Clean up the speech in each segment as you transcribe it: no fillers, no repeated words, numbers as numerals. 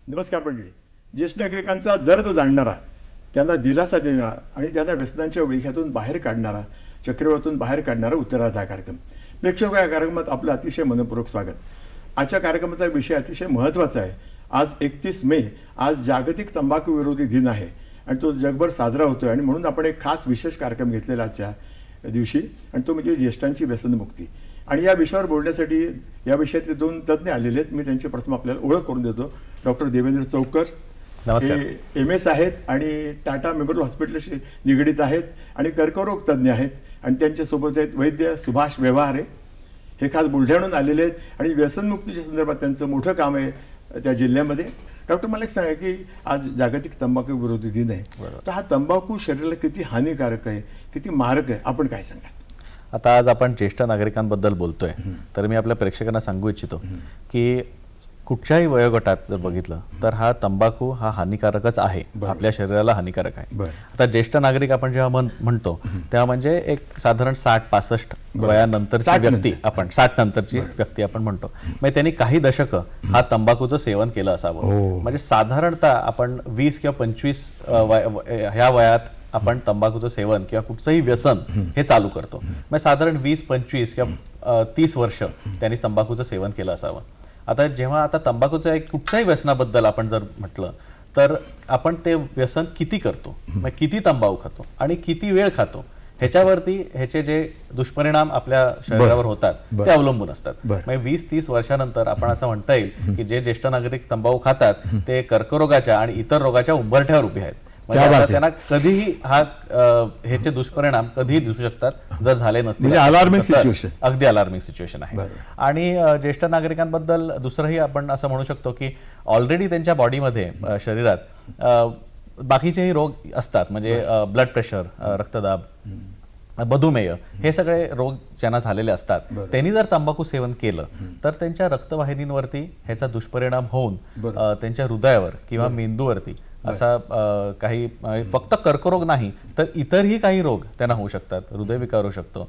नमस्कार मंडळी. ज्येष्ठ नागरिकांचा दर्द जाणणारा, त्यांना दिलासा देणारा आणि त्यांना व्यसनांच्या विळख्यातून बाहेर काढणारा, चक्रव्यूहातून बाहेर काढणारा उत्तरार्ध हा कार्यक्रम. प्रेक्षक, या कार्यक्रमात आपलं अतिशय मनपूर्वक स्वागत. आजच्या कार्यक्रमाचा विषय अतिशय महत्त्वाचा आहे. आज 31 मे, आज जागतिक तंबाखू विरोधी दिन आहे आणि तो जगभर साजरा होतोय आणि म्हणून आपण एक खास विशेष कार्यक्रम घेतलेला आजच्या दिवशी, आणि तो म्हणजे ज्येष्ठांची व्यसनमुक्ती. आणि या विषयावर बोलण्यासाठी या विषयातले दोन तज्ज्ञ आलेले आहेत. मी त्यांची प्रथम आपल्याला ओळख करून देतो. डॉक्टर देवेंद्र चौकर, हे MS आहेत आणि टाटा मेमोरियल हॉस्पिटलशी निगडीत आहेत आणि कर्करोग तज्ज्ञ आहेत. आणि त्यांच्यासोबत आहेत वैद्य सुभाष व्यवहारे, हे खास बुलढाण्याहून आलेले आहेत आणि व्यसनमुक्तीच्या संदर्भात त्यांचं मोठं काम आहे त्या जिल्ह्यामध्ये. डॉक्टर, मला एक सांगा की आज जागतिक तंबाखू विरोधी दिन आहे, तर हा तंबाखू शरीराला किती हानिकारक आहे, किती मारक आहे, आपण काय सांगा? आता आज आपण ज्येष्ठ नागरिकांबद्दल बोलतोय, तर मी आपल्या प्रेक्षकांना सांगू इच्छितो की कुठच्याही वयोगटात जर बघितलं तर हा तंबाखू हा हानिकारकच आहे, आपल्या शरीराला हानिकारक आहे. आता ज्येष्ठ नागरिक आपण जेव्हा म्हणतो तेव्हा म्हणजे एक साधारण 60-65 वयानंतरची व्यक्ती, आपण 60 नंतरची व्यक्ती आपण म्हणतो. म्हणजे त्यांनी काही दशकं हा तंबाखूचं सेवन केलं असावं. म्हणजे साधारणतः आपण 20 किंवा 25 ह्या वयात आपण तंबाखूचं सेवन किंवा कुठचंही व्यसन हे चालू करतो. म्हणजे साधारण 20-25 किंवा 30 वर्ष त्यांनी तंबाखूचं सेवन केलं असावं. आता जेव्हा तंबाखूच्या एक कुठच्याही व्यसनाबद्दल आपण जर म्हटलं तर आपण ते व्यसन किती करतो, म्हणजे किती तंबाखू खातो आणि किती वेळ खातो, ह्याच्यावरती ह्याचे जे दुष्परिणाम आपल्या शरीरावर होतात ते अवलंबून असतात. म्हणजे 20-30 वर्षानंतर आपण असं म्हणता येईल की जे ज्येष्ठ नागरिक तंबाखू खातात ते कर्करोगाच्या आणि इतर रोगाच्या उंबरठ्यावर उभे आहेत. त्यांना कधीही ह्याचे दुष्परिणाम कधीही दिसू शकतात जर झाले नसतील. अलार्मिंग सिच्युएशन, अगदी अलार्मिंग सिच्युएशन आहे. आणि ज्येष्ठ नागरिकांबद्दल दुसरंही आपण असं म्हणू शकतो की ऑलरेडी त्यांच्या बॉडीमध्ये, शरीरात बाकीचेही रोग असतात. म्हणजे ब्लड प्रेशर, रक्तदाब, मधुमेह, हे सगळे रोग ज्यांना झालेले असतात त्यांनी जर तंबाखू सेवन केलं तर त्यांच्या रक्तवाहिनींवरती ह्याचा दुष्परिणाम होऊन त्यांच्या हृदयावर किंवा मेंदूवरती असा काही, फक्त कर्करोग नाही तर इतरही काही रोग त्यांना होऊ शकतात. हृदयविकार होऊ शकतो,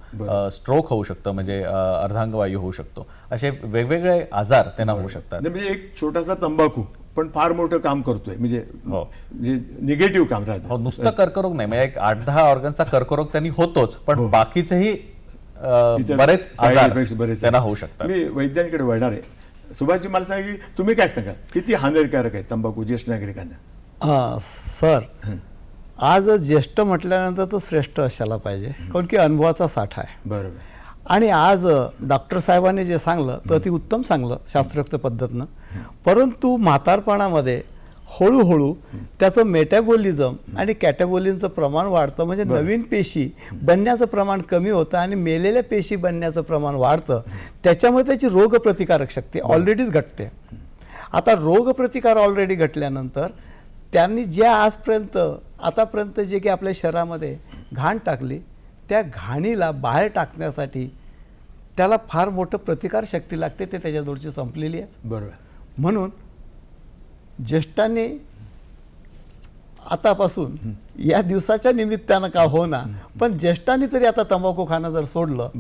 स्ट्रोक होऊ शकतं, म्हणजे अर्धांगवायू होऊ शकतो. असे वेगवेगळे आजार त्यांना होऊ शकतात. म्हणजे एक छोटासा तंबाखू पण फार मोठं काम करतोय, म्हणजे निगेटिव्ह काम राहतं. नुसतं कर्करोग नाही, म्हणजे एक 8-10 ऑर्गनचा कर्करोग त्यांनी होतोच, पण बाकीचेही बरेच आजार त्यांना होऊ शकतात. मी वैद्यांकडे वळणार आहे. सुभाषजी, मला सांगा की तुम्ही काय सांगाल, किती हानिकारक आहे तंबाखू ज्येष्ठ नागरिकांना? सर, आज ज्येष्ठ म्हटल्यानंतर तो श्रेष्ठ असायला पाहिजे, कारण की अनुभवाचा साठा आहे. बरोबर. आणि आज डॉक्टर साहेबांनी जे सांगलं तर ती उत्तम सांगलं शास्त्रोक्त पद्धतीनं. परंतु म्हातारपणामध्ये हळूहळू त्याचं मेटाबॉलिझम आणि कॅटाबॉलिनचं प्रमाण वाढतं, म्हणजे नवीन पेशी बनण्याचं प्रमाण कमी होतं आणि मेलेल्या पेशी बनण्याचं प्रमाण वाढतं. त्याच्यामुळे त्याची रोगप्रतिकारक शक्ती ऑलरेडीच घटते. आता रोगप्रतिकार ऑलरेडी घटल्यानंतर त्यांनी ज्या आतापर्यंत जे की आपल्या शरीरामध्ये घाण टाकली, त्या घाणीला बाहेर टाकण्यासाठी त्याला फार मोठं प्रतिकार शक्ती लागते, ते त्याच्याजवळची संपलेली आहे. बरोबर. म्हणून ज्येष्ठांनी आतापासून या दिवसाच्या निमित्तानं का होना, पण ज्येष्ठांनी तरी आता तंबाखू खाणं जर सोडलं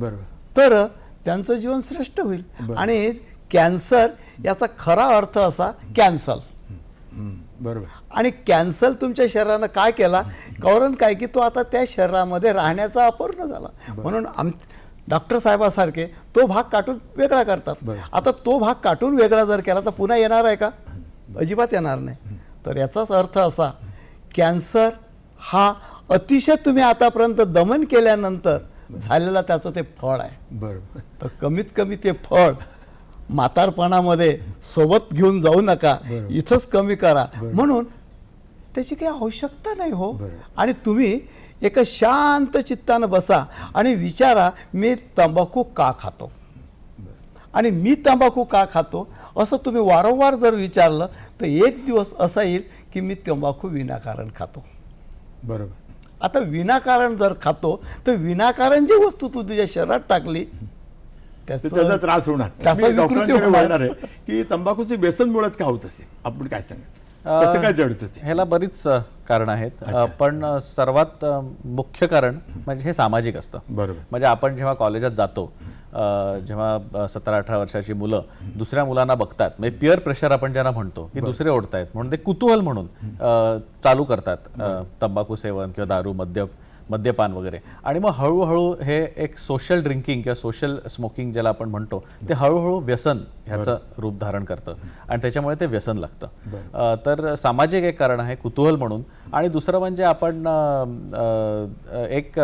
तर त्यांचं जीवन श्रेष्ठ होईल. आणि कॅन्सर याचा खरा अर्थ असा कॅन्सल. बरोबर. आणि कॅन्सल तुमच्या शरीरानं काय केला, कारण काय की तो आता त्या शरीरामध्ये राहण्याचा अपूर्ण झाला. म्हणून डॉक्टर साहेबासारखे तो भाग काढून वेगळा करतात. आता तो भाग काढून वेगळा जर केला तर पुन्हा येणार आहे का? अजिबात येणार नाही. तर याचाच अर्थ असा, कॅन्सर हा अतिशय तुम्ही आतापर्यंत दमन केल्यानंतर झालेला त्याचं ते फळ आहे. बरोबर. तर कमीत कमी ते फळ म्हातारपणामध्ये सोबत घेऊन जाऊ नका, इथंच कमी करा, म्हणून त्याची काही आवश्यकता नाही हो. आणि तुम्ही एका शांत चित्तानं बसा आणि विचारा, मी तंबाखू का खातो आणि मी तंबाखू का खातो, असं तुम्ही वारंवार जर विचारलं तर एक दिवस असा येईल की मी तंबाखू विनाकारण खातो. बरोबर. आता विनाकारण जर खातो तर विनाकारण जी वस्तू तू तुझ्या शरीरात टाकली तर त्याचा त्रास होणार. त्याचा मी विकृती डॉक्टरांकडे होणार. वळणार आहे की तंबाखूची व्यसन मुळात का होत असेल, आपण काय सांगा, कसं काय जडतं ते? ह्याला बरीच कारण आहेत, पण सर्वात मुख्य कारण म्हणजे हे सामाजिक असतं. बरोबर. म्हणजे आपण जेव्हा कॉलेजात जातो, जेव्हा 17-18 वर्षाची मुलं दुसऱ्या मुलांना बघतात, म्हणजे पिअर प्रेशर आपण ज्यांना म्हणतो की दुसरे ओढतायत म्हणून ते कुतूहल म्हणून चालू करतात तंबाखू सेवन किंवा दारू, मद्यपान वगैरे. आणि मग हळूहळू हे एक सोशल ड्रिंकिंग किंवा सोशल स्मोकिंग ज्याला आपण म्हणतो ते हळूहळू व्यसन ह्याचं रूप धारण करतं आणि त्याच्यामुळे ते व्यसन लागतं. तर सामाजिक एक कारण आहे कुतूहल म्हणून. आणि दुसरं म्हणजे आपण एक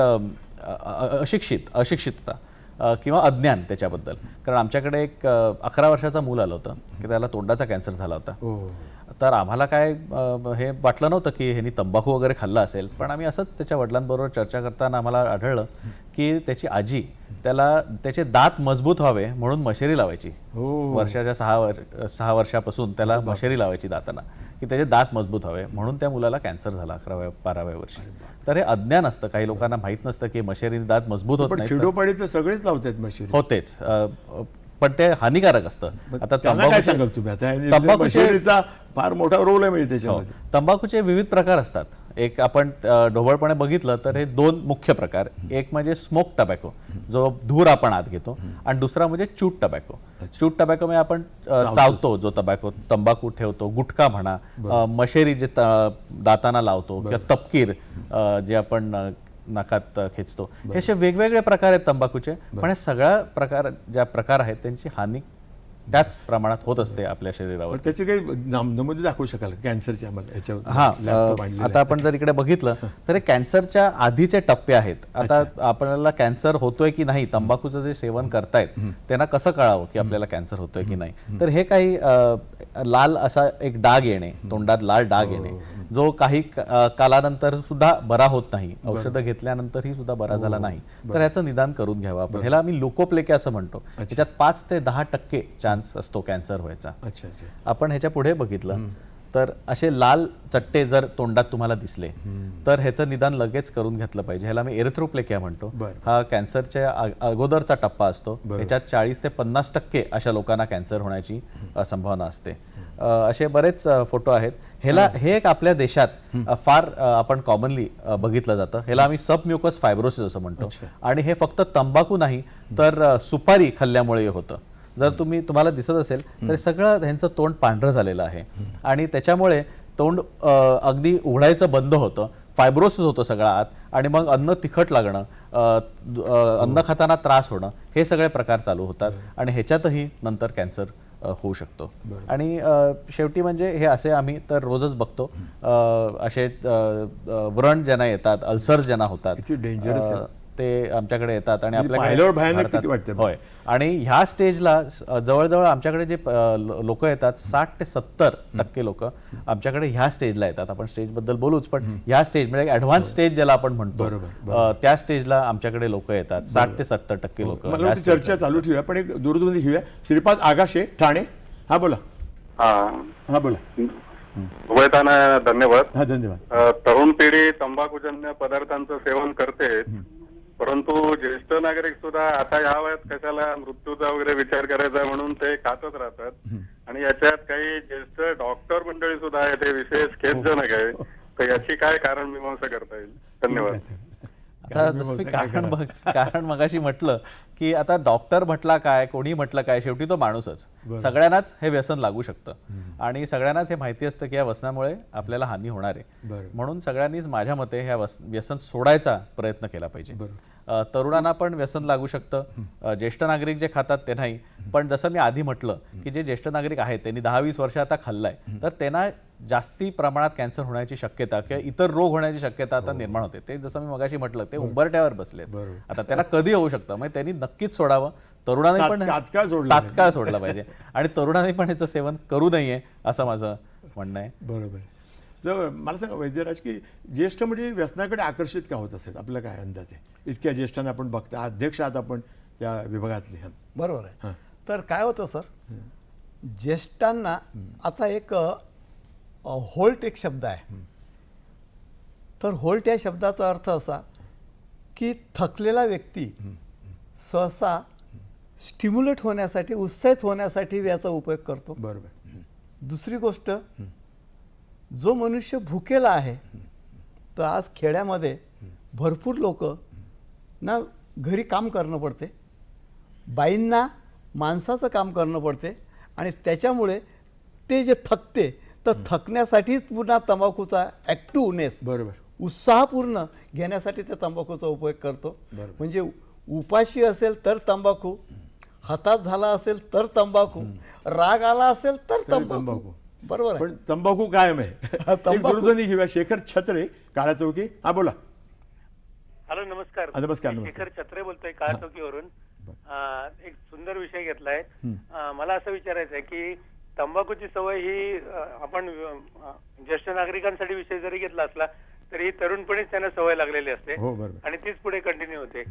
अशिक्षितता किंवा अज्ञान त्याच्याबद्दल. कारण आमच्याकडे एक 11 वर्षाचा मूल आलं होतं की त्याला तोंडाचा कॅन्सर झाला होता. तर आम्हाला काय हे वाटलं नव्हतं की ह्यांनी तंबाखू वगैरे खाल्ला असेल, पण आम्ही असंच त्याच्या वडिलांबरोबर चर्चा करताना आम्हाला आढळलं की त्याची आजी त्याला त्याचे दात मजबूत व्हावे म्हणून मशेरी लावायची. वर्षाच्या 6 वर्षापासून त्याला मशेरी लावायची दातांना की त्याचे दात मजबूत व्हावे, म्हणून त्या मुलाला कॅन्सर झाला 11व्या-12व्या वर्षी. तर हे अज्ञान असतं, काही लोकांना माहीत नसतं की मशेरीने दात मजबूत होत नाही. खेडोपाडी तर सगळेच लावतात मशेरी. होतेच, पण ते हानिकारक असतं. आता त्यांना काय सांगाल तुम्ही? आता मशेरीचा फार मोठा रोल आहे म्हणजे त्याच्यामध्ये. तंबाखूचे विविध प्रकार असतात. एक आपण ढोबळपणे बघितलं तर हे 2 मुख्य प्रकार, एक म्हणजे स्मोक टबॅको जो धूर आपण आत घेतो, आणि दुसरा म्हणजे च्यूट टबॅको. च्यूट टबॅको म्हणजे आपण चावतो जो तंबाखू ठेवतो, गुटखा म्हणा, मशेरी जे दाताना लावतो, किंवा तपकीर जे आपण नाकात खेचतो, हे असे वेगवेगळे प्रकार आहेत तंबाखूचे. पण हे सगळ्या प्रकार आहेत त्यांची हानी त्याच प्रमाणात होत असते आपल्या शरीरावर. त्याचे काही नमुने दाखवू शकाल कॅन्सरचे आम्हाला? हा, आता आपण जर इकडे बघितलं तर हे कॅन्सरच्या आधीचे टप्पे आहेत. आता आपल्याला कॅन्सर होतोय की नाही, तंबाखूचं जे सेवन करतायत त्यांना कसं कळावं की आपल्याला कॅन्सर होतोय की नाही, तर हे काही लाल असा एक डाग येणे, तोंडात लाल डाग येणे, जो काही कालानंतर सुद्धा बरा होत नाही, औषधं घेतल्यानंतरही सुद्धा बरा झाला नाही, तर ह्याचं निदान करून घ्यावं आपण. ह्याला आम्ही लोकोप्लेकिया असं म्हणतो. त्याच्यात 5 ते 10% चान्स असतो कॅन्सर व्हायचा. आपण ह्याच्या पुढे बघितलं तर असे लाल चट्टे जर तोंडात तुम्हाला दिसले तर ह्याचं निदान लगेच करून घेतलं पाहिजे. ह्याला मी एरिथ्रोप्लेकिया म्हणतो. हा कॅन्सरच्या अगोदरचा टप्पा असतो. याच्यात 40 ते 50% अशा लोकांना कॅन्सर होण्याची संभावना असते. असे बरेच फोटो आहेत. हे एक आपल्या देशात फार आपण कॉमनली बघितलं जातं. ह्याला आम्ही सबम्युकस फायब्रोसिस असं म्हणतो. आणि हे फक्त तंबाखू नाही तर सुपारी खाल्ल्यामुळे होतं. जर तुम्हाला दिसत असेल तर सगळं ह्यांचं तोंड पांढरं झालेलं आहे आणि त्याच्यामुळे तोंड अगदी उघडायचं बंद होतं, फायब्रोसिस होतं सगळं आत, आणि मग अन्न तिखट लागणं, अन्न खाताना त्रास होणं, हे सगळे प्रकार चालू होतात. आणि ह्याच्यातही नंतर कॅन्सर होऊ शकतो. आणि शेवटी म्हणजे हे असे आम्ही तर रोजच बघतो, असे व्रण ज्यांना येतात, अल्सर्स ज्यांना होतात, डेंजरस ते आमच्याकडे येतात. आणि पाहिल्यावर भयानक किती वाटतं. होय. आणि ह्या स्टेजला जवळजवळ आमच्याकडे जे लोक येतात 60 ते 70% लोक आमच्याकडे ह्या स्टेजला येतात. आपण स्टेज बद्दल बोलूच, पण ह्या स्टेज म्हणजे ऍडव्हान्स स्टेज ज्याला आपण म्हणतो, त्या स्टेजला आमच्याकडे लोक येतात. 60 ते 70% लोक. मला चर्चा चालू ठेवूया, पण एक दूरध्वनी घेऊया. श्रीपाद आगाशे, ठाणे. हा बोला. हा बोला. उभयताना धन्यवाद. हा, धन्यवाद. तरुण पिढी तंबाखूजन्य पदार्थांचं सेवन करते, परंतु ज्येष्ठ नागरिक सुद्धा आता या वयात कशाला मृत्यूचा वगैरे विचार करायचा म्हणून ते खातच राहतात. आणि याच्यात काही ज्येष्ठ डॉक्टर मंडळी सुद्धा आहे, ते विशेष खेदजनक आहे. तर याची काय कारण मीमांसा करता येईल? धन्यवाद. आता जसं मी कारण मगाशी म्हटलं की आता डॉक्टर म्हटला काय, कोणी म्हटलं काय, शेवटी तो माणूसच. सगळ्यांनाच हे व्यसन लागू शकतं आणि सगळ्यांनाच हे माहिती असतं की या व्यसनामुळे आपल्याला हानी होणार आहे. म्हणून सगळ्यांनीच माझ्या मते ह्या व्यसन सोडायचा प्रयत्न केला पाहिजे. तरुणांना पण व्यसन लागू शकतं, ज्येष्ठ नागरिक जे खातात ते नाही. पण जसं मी आधी म्हटलं की जे ज्येष्ठ नागरिक आहेत त्यांनी 10-20 वर्ष आता खाल्लाय, तर त्यांना जास्ती प्रमाणात कॅन्सर होण्याची शक्यता किंवा इतर रोग होण्याची शक्यता आता निर्माण होते. ते जसं मी मगाशी म्हटलं ते उंबरठ्यावर बसलेत. आता त्यांना कधी होऊ शकतं, मग त्यांनी नक्कीच सोडावं. तरुणांनी पण तात्काळ सोडलं पाहिजे आणि तरुणांनी पण ह्याचं सेवन करू नये असं माझं म्हणणं आहे. बरोबर. तर मला सांगा वैद्यराज, की ज्येष्ठ म्हणजे व्यसनाकडे आकर्षित का होत असेल, आपलं काय अंदाज आहे? इतक्या ज्येष्ठांना आपण बघता, अध्यक्ष आहात आपण त्या विभागातले. बरोबर आहे. तर काय होतं सर, ज्येष्ठांना आता एक होल्ट एक शब्द आहे. तर होल्ट या शब्दाचा अर्थ असा की थकलेला व्यक्ती सहसा स्टिम्युलेट होण्यासाठी, उत्साहित होण्यासाठी याचा उपयोग करतो. बरोबर. दुसरी गोष्ट, जो मनुष्य भुकेला आहे, तर आज खेड्यामध्ये भरपूर लोक ना घरी काम करणं पडते, बाईंना माणसाचं काम करणं पडते आणि त्याच्यामुळे ते जे थकते, तर थकण्यासाठी पुन्हा तंबाखूचा ॲक्टिव्हनेस, बरोबर, उत्साहपूर्ण घेण्यासाठी त्या तंबाखूचा उपयोग करतो. म्हणजे उपाशी असेल तर तंबाखू, हताश झाला असेल तर तंबाखू, राग आला असेल तर तंबाखू. बरोबर आहे. पण तंबाखू कायम आहे. एक दूरध्वनी घेऊया. शेखर छत्रे, काळा चौकी. हा, बोला. हॅलो, नमस्कार. नमस्कार. शेखर छत्रे बोलतोय काळा चौकीवरून. एक सुंदर विषय घेतलाय. मला असं विचारायचं आहे की तंबाखूची सवय ही आपण ज्येष्ठ नागरिकांसाठी विषय जरी घेतला असला तरी तरुणपणीच त्यांना सवय लागलेली असते आणि तीच पुढे कंटिन्यू होते.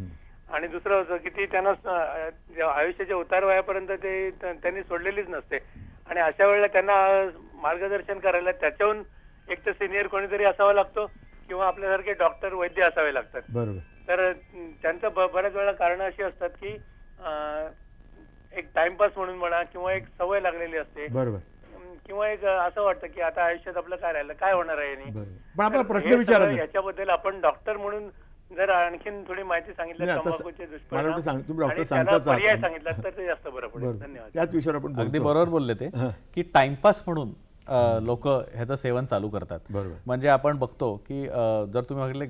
आणि दुसरं असं की ती त्यांना आयुष्याच्या उतार वयापर्यंत ते त्यांनी सोडलेलीच नसते. आणि अशा वेळेला त्यांना मार्गदर्शन करायला त्याच्याहून एक तर सिनियर कोणीतरी असावा लागतो किंवा आपल्यासारखे डॉक्टर, वैद्य असावे लागतात. बरोबर. तर त्यांचं बऱ्याच वेळा कारण अशी असतात की एक टाइमपास म्हणून म्हणा किंवा एक सवय लागलेली असते. बरोबर. किंवा एक असं वाटतं की आता आयुष्यात आपलं काय राहिलं, काय होणार आहे यांनी. पण आपला प्रश्न विचारायचा याच्याबद्दल आपण डॉक्टर म्हणून जर आणखीन थोडी माहिती सांगितली तंबाखूचे दुष्परिणाम पर्याय सांगितला तर ते जास्त बरं पडेल. धन्यवाद. त्याच विषयावर आपण अगदी बरोबर बोलले ते की टाइमपास म्हणून लोक ह्याचं सेवन चालू करतात. म्हणजे आपण बघतो की जर तुम्ही बघितले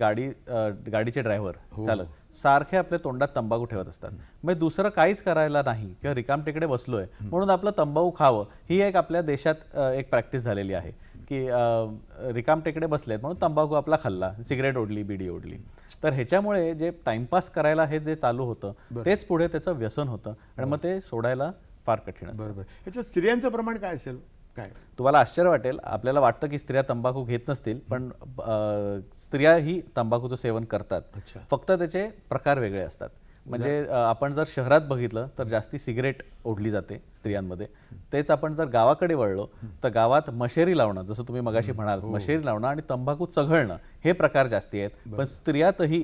गाडीचे ड्रायव्हर चालक सारखे आपल्या तोंडात तंबाखू ठेवत असतात. म्हणजे दुसरं काहीच करायला नाही किंवा रिकामटेकडे बसलोय म्हणून आपलं तंबाखू खावं, ही एक आपल्या देशात एक प्रॅक्टिस झालेली आहे की रिकामटेकडे बसलेत म्हणून तंबाखू आपला खाल्ला, सिगरेट ओढली, बिडी ओढली. तर ह्याच्यामुळे जे टाइमपास करायला हे जे चालू होतं तेच पुढे त्याचं व्यसन होतं आणि मग ते सोडायला फार कठीण असतं. बरोबर. ह्याच्यात स्त्रियांचं प्रमाण काय असेल? काय तुम्हाला आश्चर्य वाटेल, आपल्याला वाटतं की स्त्रिया तंबाखू घेत नसतील, पण स्त्रियाही तंबाखूचं सेवन करतात. फक्त त्याचे प्रकार वेगळे असतात. म्हणजे आपण जर शहरात बघितलं तर जास्ती सिगरेट ओढली जाते स्त्रियांमध्ये. तेच आपण जर गावाकडे वळलो तर गावात मशेरी लावणं, जसं तुम्ही मगाशी म्हणाल, मशेरी लावणं आणि तंबाखू चघळणं हे प्रकार जास्ती आहेत. पण स्त्रियातही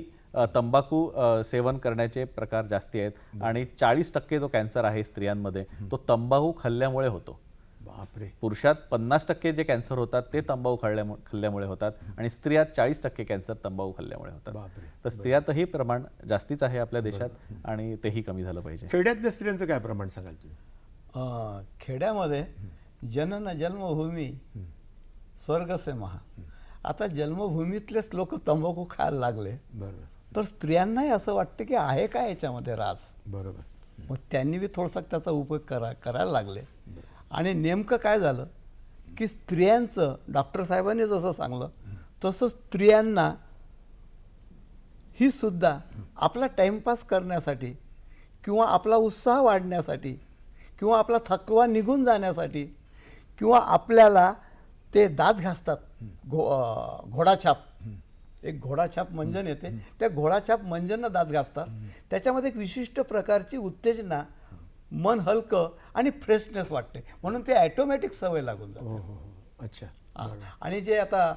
तंबाखू सेवन करण्याचे प्रकार जास्ती आहेत आणि 40% जो कॅन्सर आहे स्त्रियांमध्ये तो तंबाखू खाल्ल्यामुळे होतो. बापरे. पुरुषात 50% जे कॅन्सर होतात ते तंबाखू खाल्ल्यामुळे होतात आणि स्त्रियात 40% कॅन्सर तंबाखू खाल्ल्यामुळे होतात. तर स्त्रियातही प्रमाण जास्तीच आहे आपल्या देशात आणि तेही कमी झालं पाहिजे. खेड्यातल्या स्त्रियांचं काय प्रमाण सांगाल तुम्ही? खेड्यामध्ये जनन जन्मभूमी स्वर्ग से महा. आता जन्मभूमीतलेच लोक तंबाखू खायला लागले. बरोबर. तर स्त्रियांनाही असं वाटतं की आहे काय याच्यामध्ये राज. बरोबर. मग त्यांनी बी थोडासा त्याचा उपयोग करायला लागले. आणि नेमकं काय झालं की स्त्रियांचं, डॉक्टर साहेबांनी जसं सांगलं तसं स्त्रियांना ही सुद्धा आपला टाइमपास करण्यासाठी किंवा आपला उत्साह वाढण्यासाठी किंवा आपला थकवा निघून जाण्यासाठी किंवा आपल्याला ते दात घासतात, घोडाछाप, एक घोडाछाप मंजन येते, त्या घोडाछाप मंजननं दात घासतात. त्याच्यामध्ये एक विशिष्ट प्रकारची उत्तेजना, मन हलकं आणि फ्रेशनेस वाटते म्हणून ते ॲटोमॅटिक सवय लागून जाते. अच्छा. आणि जे आता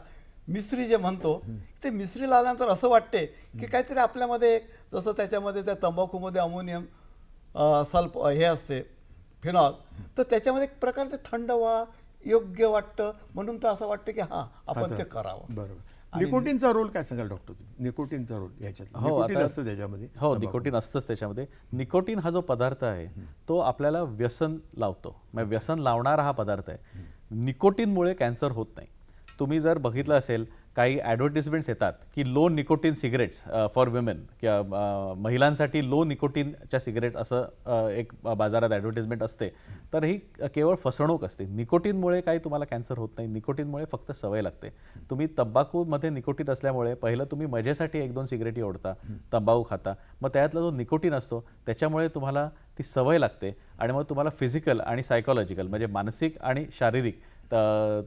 मिश्री जे म्हणतो ते मिश्री लावल्यानंतर असं वाटते की काहीतरी आपल्यामध्ये, जसं त्याच्यामध्ये त्या तंबाखूमध्ये अमोनियम सल्फ हे असते, फिनॉल, तर त्याच्यामध्ये एक प्रकारचे थंडवा योग्य वाटतं म्हणून तर असं वाटतं की हां आपण ते करावं. बरोबर. निकोटीनचा रोल काय सांगाल डॉक्टर तुम्ही? निकोटीनचा रोल याच्यात? निकोटीन असतं त्याच्यामध्ये? हो, निकोटीन असतंच त्याच्यामध्ये. निकोटीन हा जो पदार्थ आहे तो आपल्याला व्यसन लावतो, म्हणजे व्यसन लावणारा हा पदार्थ आहे. निकोटीनमुळे कॅन्सर होत नाही. तुम्ही जर बघितलं असेल काही ॲडव्हर्टिजमेंट्स येतात की low nicotine cigarettes for women किंवा महिलांसाठी लो निकोटीनच्या सिगरेट असं एक बाजारात ॲडव्हर्टिजमेंट असते, तर ही केवळ फसवणूक असते. निकोटीनमुळे काही तुम्हाला कॅन्सर होत नाही, निकोटीनमुळे फक्त सवय लागते. तुम्ही तंबाखूमध्ये निकोटीन असल्यामुळे पहिलं तुम्ही मजेसाठी 1-2 सिगरेटी ओढता, तंबाखू खाता, मग त्यातला जो निकोटीन असतो त्याच्यामुळे तुम्हाला ती सवय लागते आणि मग तुम्हाला फिजिकल आणि सायकोलॉजिकल म्हणजे मानसिक आणि शारीरिक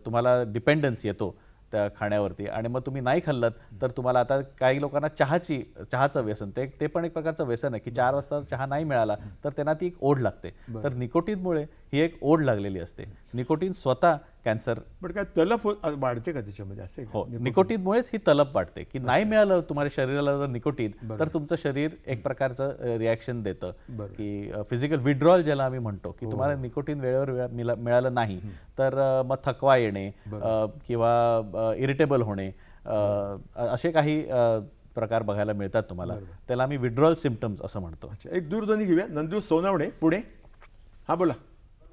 तुम्हाला डिपेंडन्स येतो त्या खाण्यावरती आणि मग तुम्ही नाही खाल्लं तर तुम्हाला आता काही लोकांना चहाचं व्यसन, ते पण एक प्रकारचं व्यसन आहे की 4 वाजता चहा नाही मिळाला तर त्यांना ती एक ओढ लागते. तर निकोटीनमुळे ही एक ओढ लागलेली असते. निकोटीन स्वतः कॅन्सर पण काय तलफ वाढते का त्याच्यामध्ये असे हो, निकोटीनमुळेच ही तलप वाटते की नाही मिळालं तुम्हाला शरीराला जर निकोटीन तर तुमचं शरीर एक प्रकारचं रिॲक्शन देतं की फिजिकल विड्रॉल ज्याला आम्ही म्हणतो की तुम्हाला निकोटीन वेळेवर मिळालं नाही तर मग थकवा येणे किंवा इरिटेबल होणे असे काही प्रकार बघायला मिळतात तुम्हाला. त्याला आम्ही विड्रॉल सिम्पटम्स असं म्हणतो. अच्छा, एक दूरध्वनी घेऊया. नंदू सोनावणे पुणे. हा बोला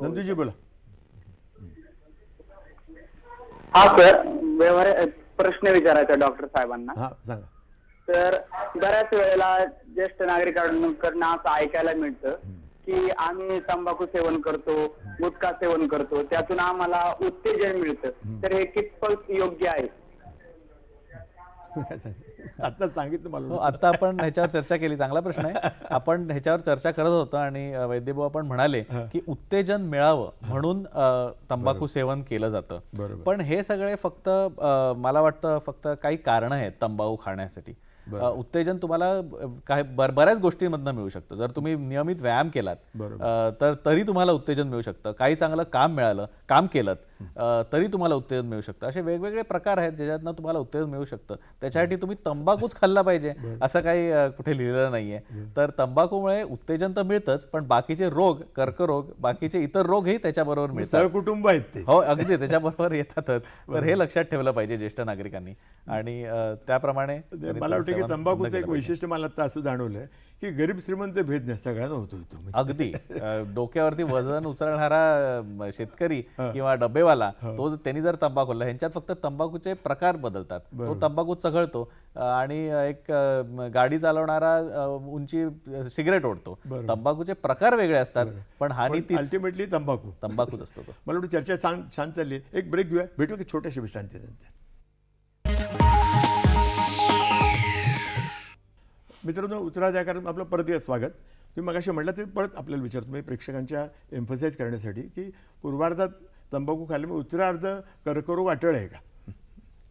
नंदूजी, बोला. हा सर, व्यवहार प्रश्न विचारायचा डॉक्टर साहेबांना. हा सांगा. तर बऱ्याच वेळेला ज्येष्ठ नागरिकांकडून असं ऐकायला मिळतं की आम्ही तंबाखू सेवन करतो, गुटखा सेवन करतो, त्यातून आम्हाला उत्तेजन मिळतं, तर हे कितपत योग्य आहे? आता सांगितलं हो, मला. आता आपण ह्याच्यावर चर्चा केली. चांगला प्रश्न आहे. आपण ह्याच्यावर चर्चा करत होतो आणि वैद्यभाऊ आपण म्हणाले की उत्तेजन मिळावं म्हणून तंबाखू सेवन केलं जातं. पण हे सगळे फक्त मला वाटतं फक्त काही कारणं आहेत तंबाखू खाण्यासाठी. उत्तेजन तुम्हाला काही बऱ्याच गोष्टींमधनं मिळू शकतं. जर तुम्ही नियमित व्यायाम केलात तर तरी तुम्हाला उत्तेजन मिळू शकतं. काही चांगलं काम केलं तरी तुम्हाला उत्तेजन मिळू शकतं. असे वेगवेगळे प्रकार आहेत ज्याच्यातनं तुम्हाला उत्तेजन मिळू शकतं. त्याच्यासाठी तुम्ही तंबाखूच खाल्ला पाहिजे असं काही कुठे लिहिलेलं नाहीये. तर तंबाखूमुळे उत्तेजन तर मिळतंच, पण बाकीचे रोग, कर्करोग, बाकीचे इतर रोगही त्याच्याबरोबर मिळतात. सहकुटुंब आहेत ते. हो, अगदी त्याच्याबरोबर येतातच. तर हे लक्षात ठेवलं पाहिजे ज्येष्ठ नागरिकांनी आणि त्याप्रमाणे मला वाटतं की तंबाखूचं एक वैशिष्ट्य मला आता असं जाणवलंय की गरीब श्रीमंत भेद नाही, सगळ्यांना होतो तो. अगदी डोक्यावरती वजन उचलणारा शेतकरी किंवा डबेवाला तो त्यांनी जर तंबाखू खाल्ला, ह्यांच्यात फक्त तंबाखूचे प्रकार बदलतात. तो तंबाखू चघळतो आणि एक गाडी चालवणारा उंची सिगरेट ओढतो. तंबाखूचे प्रकार वेगळे असतात पण हानी ती अल्टिमेटली तंबाखूच असतो तो. मला वाटतं चर्चा छान चालली. एक ब्रेक घेऊया, भेटू की छोट्याशा विश्रांतीनंतर. मित्रांनो, उत्तराधिकार आपलं परत या स्वागत. तुम्ही मगाशी म्हटलं ते परत आपल्याला विचारतो मी प्रेक्षकांच्या एम्फसाईज करण्यासाठी की पूर्वार्धात तंबाखू खाल्ल्यामुळे उत्तरार्ध कर्करोग अटळ आहे का?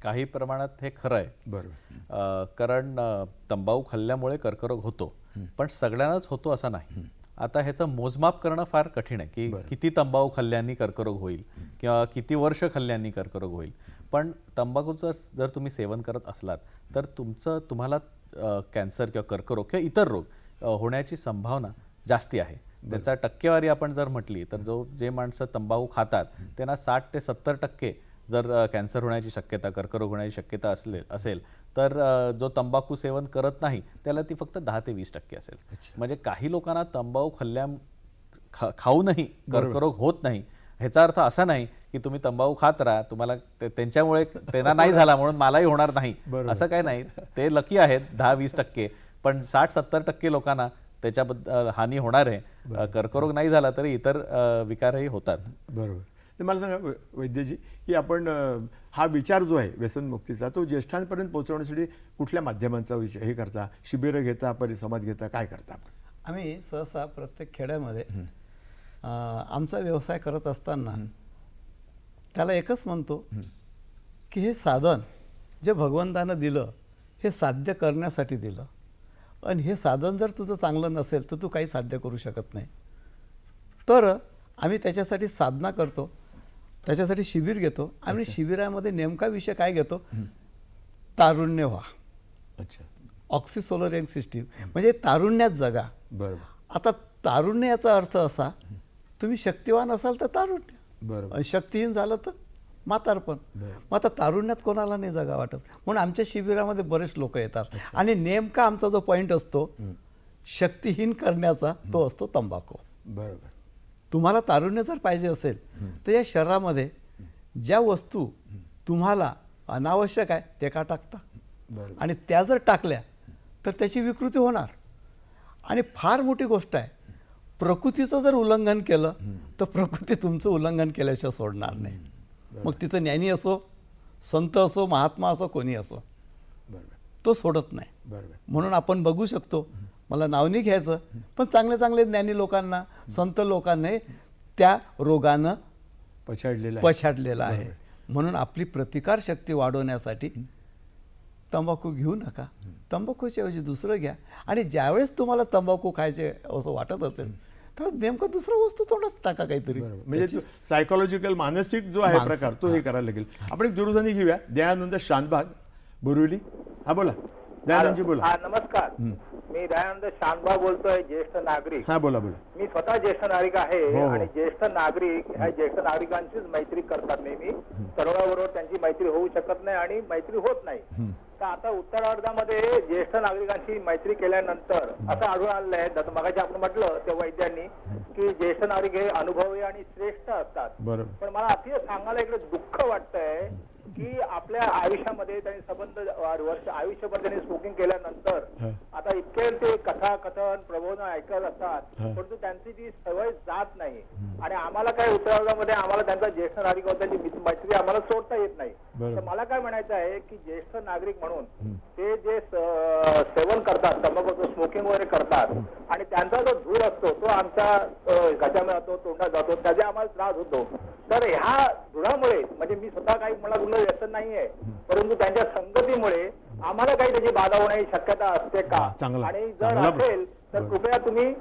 काही प्रमाणात हे खरं आहे. बरोबर. कारण तंबाखू खाल्ल्यामुळे कर्करोग होतो पण सगळ्यांनाच होतो असं नाही. आता ह्याचं मोजमाप करणं फार कठीण आहे की किती तंबाखू खाल्ल्याने कर्करोग होईल किंवा किती वर्ष खाल्ल्याने कर्करोग होईल. पण तंबाखूचं जर तुम्ही सेवन करत असलात तर तुम्हाला कॅन्सर किंवा कर्करोग किंवा इतर रोग होण्याची संभावना जास्ती आहे. त्याचा टक्केवारी आपण जर म्हटली तर जे माणसं तंबाखू खातात त्यांना 60 ते 70% जर कॅन्सर होण्याची शक्यता, कर्करोग होण्याची शक्यता असेल तर जो तंबाखू सेवन करत नाही त्याला ती फक्त 10 ते 20% असेल. म्हणजे काही लोकांना तंबाखू खाऊनही कर्करोग होत नाही. ह्याचा अर्थ असा नाही की तुम्ही तंबाखू खात राहा, तुम्हाला त्यांच्यामुळे त्यांना नाही झाला म्हणून मलाही होणार नाही असं काही नाही. ते लकी आहेत 10-20%, पण 60-70% लोकांना त्याच्याबद्दल हानी होणार आहे. कर्करोग नाही झाला तरी इतर विकारही होतात. बरोबर. तर मला सांगा वैद्यजी की आपण हा विचार जो आहे व्यसनमुक्तीचा तो ज्येष्ठांपर्यंत पोहोचवण्यासाठी कुठल्या माध्यमांचा हे करता? शिबिरं घेता, परिसंवाद घेता, काय करता? आम्ही सहसा प्रत्येक खेड्यामध्ये आमचा व्यवसाय करत असताना त्याला एकच म्हणतो की हे साधन जे भगवंतानं दिलं हे साध्य करण्यासाठी दिलं आणि हे साधन जर तुझं चांगलं नसेल तर तू काही साध्य करू शकत नाही. तर आम्ही त्याच्यासाठी साधना करतो, त्याच्यासाठी शिबिर घेतो. आम्ही शिबिरामध्ये नेमका विषय काय घेतो? तारुण्य व्हा. अच्छा. ऑक्सिसोलरिंग सिस्टीम म्हणजे तारुण्यात जगा. बरोबर. आता तारुण्य याचा अर्थ असा तुम्ही शक्तिवान असाल तर तारुण्य, बरोबर, शक्तिहीन झालं तर म्हातारपण. मग आता तारुण्यात कोणाला नाही जगा वाटत म्हणून आमच्या शिबिरामध्ये बरेच लोक येतात आणि नेमका आमचा जो पॉईंट असतो शक्तिहीन करण्याचा तो असतो तंबाखू. बरोबर. तुम्हाला तारुण्य जर पाहिजे असेल तर या शरीरामध्ये ज्या वस्तू तुम्हाला अनावश्यक आहे ते का टाकता? बरोबर. आणि त्या जर टाकल्या तर त्याची विकृती होणार. आणि फार मोठी गोष्ट आहे, प्रकृतीचं जर उल्लंघन केलं तर प्रकृती तुमचं उल्लंघन केल्याशिवाय सोडणार नाही. मग तिथं ज्ञानी असो, संत असो, महात्मा असो, कोणी असो, बरोबर तो सोडत नाही. बरोबर. म्हणून आपण बघू शकतो, मला नाव नाही घ्यायचं, पण चांगले चांगले ज्ञानी लोकांना, संत लोकांनी त्या रोगानं पछाडलेलं आहे. पछाडलेला आहे. म्हणून आपली प्रतिकार शक्ती वाढवण्यासाठी तंबाखू घेऊ नका, तंबाखूच्या ऐवजी दुसरं घ्या. आणि ज्यावेळेस तुम्हाला तंबाखू खायचे असं वाटत असेल तर नेमकं दुसरं वस्तू तोंडात टाका काहीतरी. बरोबर. म्हणजे सायकोलॉजिकल मानसिक जो आहे प्रकार तो हे करायला लागेल. आपण एक दूरध्वनी घेऊया. दयानंद शानबाग बोरिवली. हा बोला दयानंदजी, बोला. हा, नमस्कार. मी दयानंद शानभाग बोलतोय, ज्येष्ठ नागरिक. हा बोला बोला. मी स्वतः ज्येष्ठ नागरिक आहे हो. आणि ज्येष्ठ नागरिक ह्या ज्येष्ठ नागरिकांचीच मैत्री करतात नेहमी. तरुणाबरोबर त्यांची मैत्री होऊ शकत नाही आणि मैत्री होत नाही. तर आता उत्तरार्धामध्ये ज्येष्ठ नागरिकांची मैत्री केल्यानंतर असं आढळून आलेलं आहे, मगाशी आपण म्हटलं त्या वैद्यांनी की ज्येष्ठ नागरिक हे अनुभवी आणि श्रेष्ठ असतात. बरोबर. पण मला अतिशय सांगायला इकडे दुःख वाटतंय की आपल्या आयुष्यामध्ये त्यांनी संबंध वर्ष आयुष्यभर त्यांनी स्मोकिंग केल्यानंतर आता इतके ते कथा कथन प्रबोधन ऐकत असतात, परंतु त्यांची ती सवय जात नाही. आणि आम्हाला काय उत्तरार्धामध्ये आम्हाला त्यांचा ज्येष्ठ नागरिक त्यांची मैत्री आम्हाला सोडता येत नाही. तर मला काय म्हणायचं आहे की ज्येष्ठ नागरिक म्हणून ते जे सेवन करतात, तंबाखूचं स्मोकिंग वगैरे करतात आणि त्यांचा जो धूर असतो तो आमच्या घशामध्ये जातो, तोंडात जातो, त्याचा आम्हाला त्रास होतो. तर ह्या धुरामुळे म्हणजे मी स्वतः काही मला कुठलं व्यसन नाहीये, परंतु त्यांच्या संगतीमुळे आम्हाला काही त्याची बाधा होण्याची शक्यता असते का? चांगला, आणि जर चांगला असेल तर कृपया तुम्ही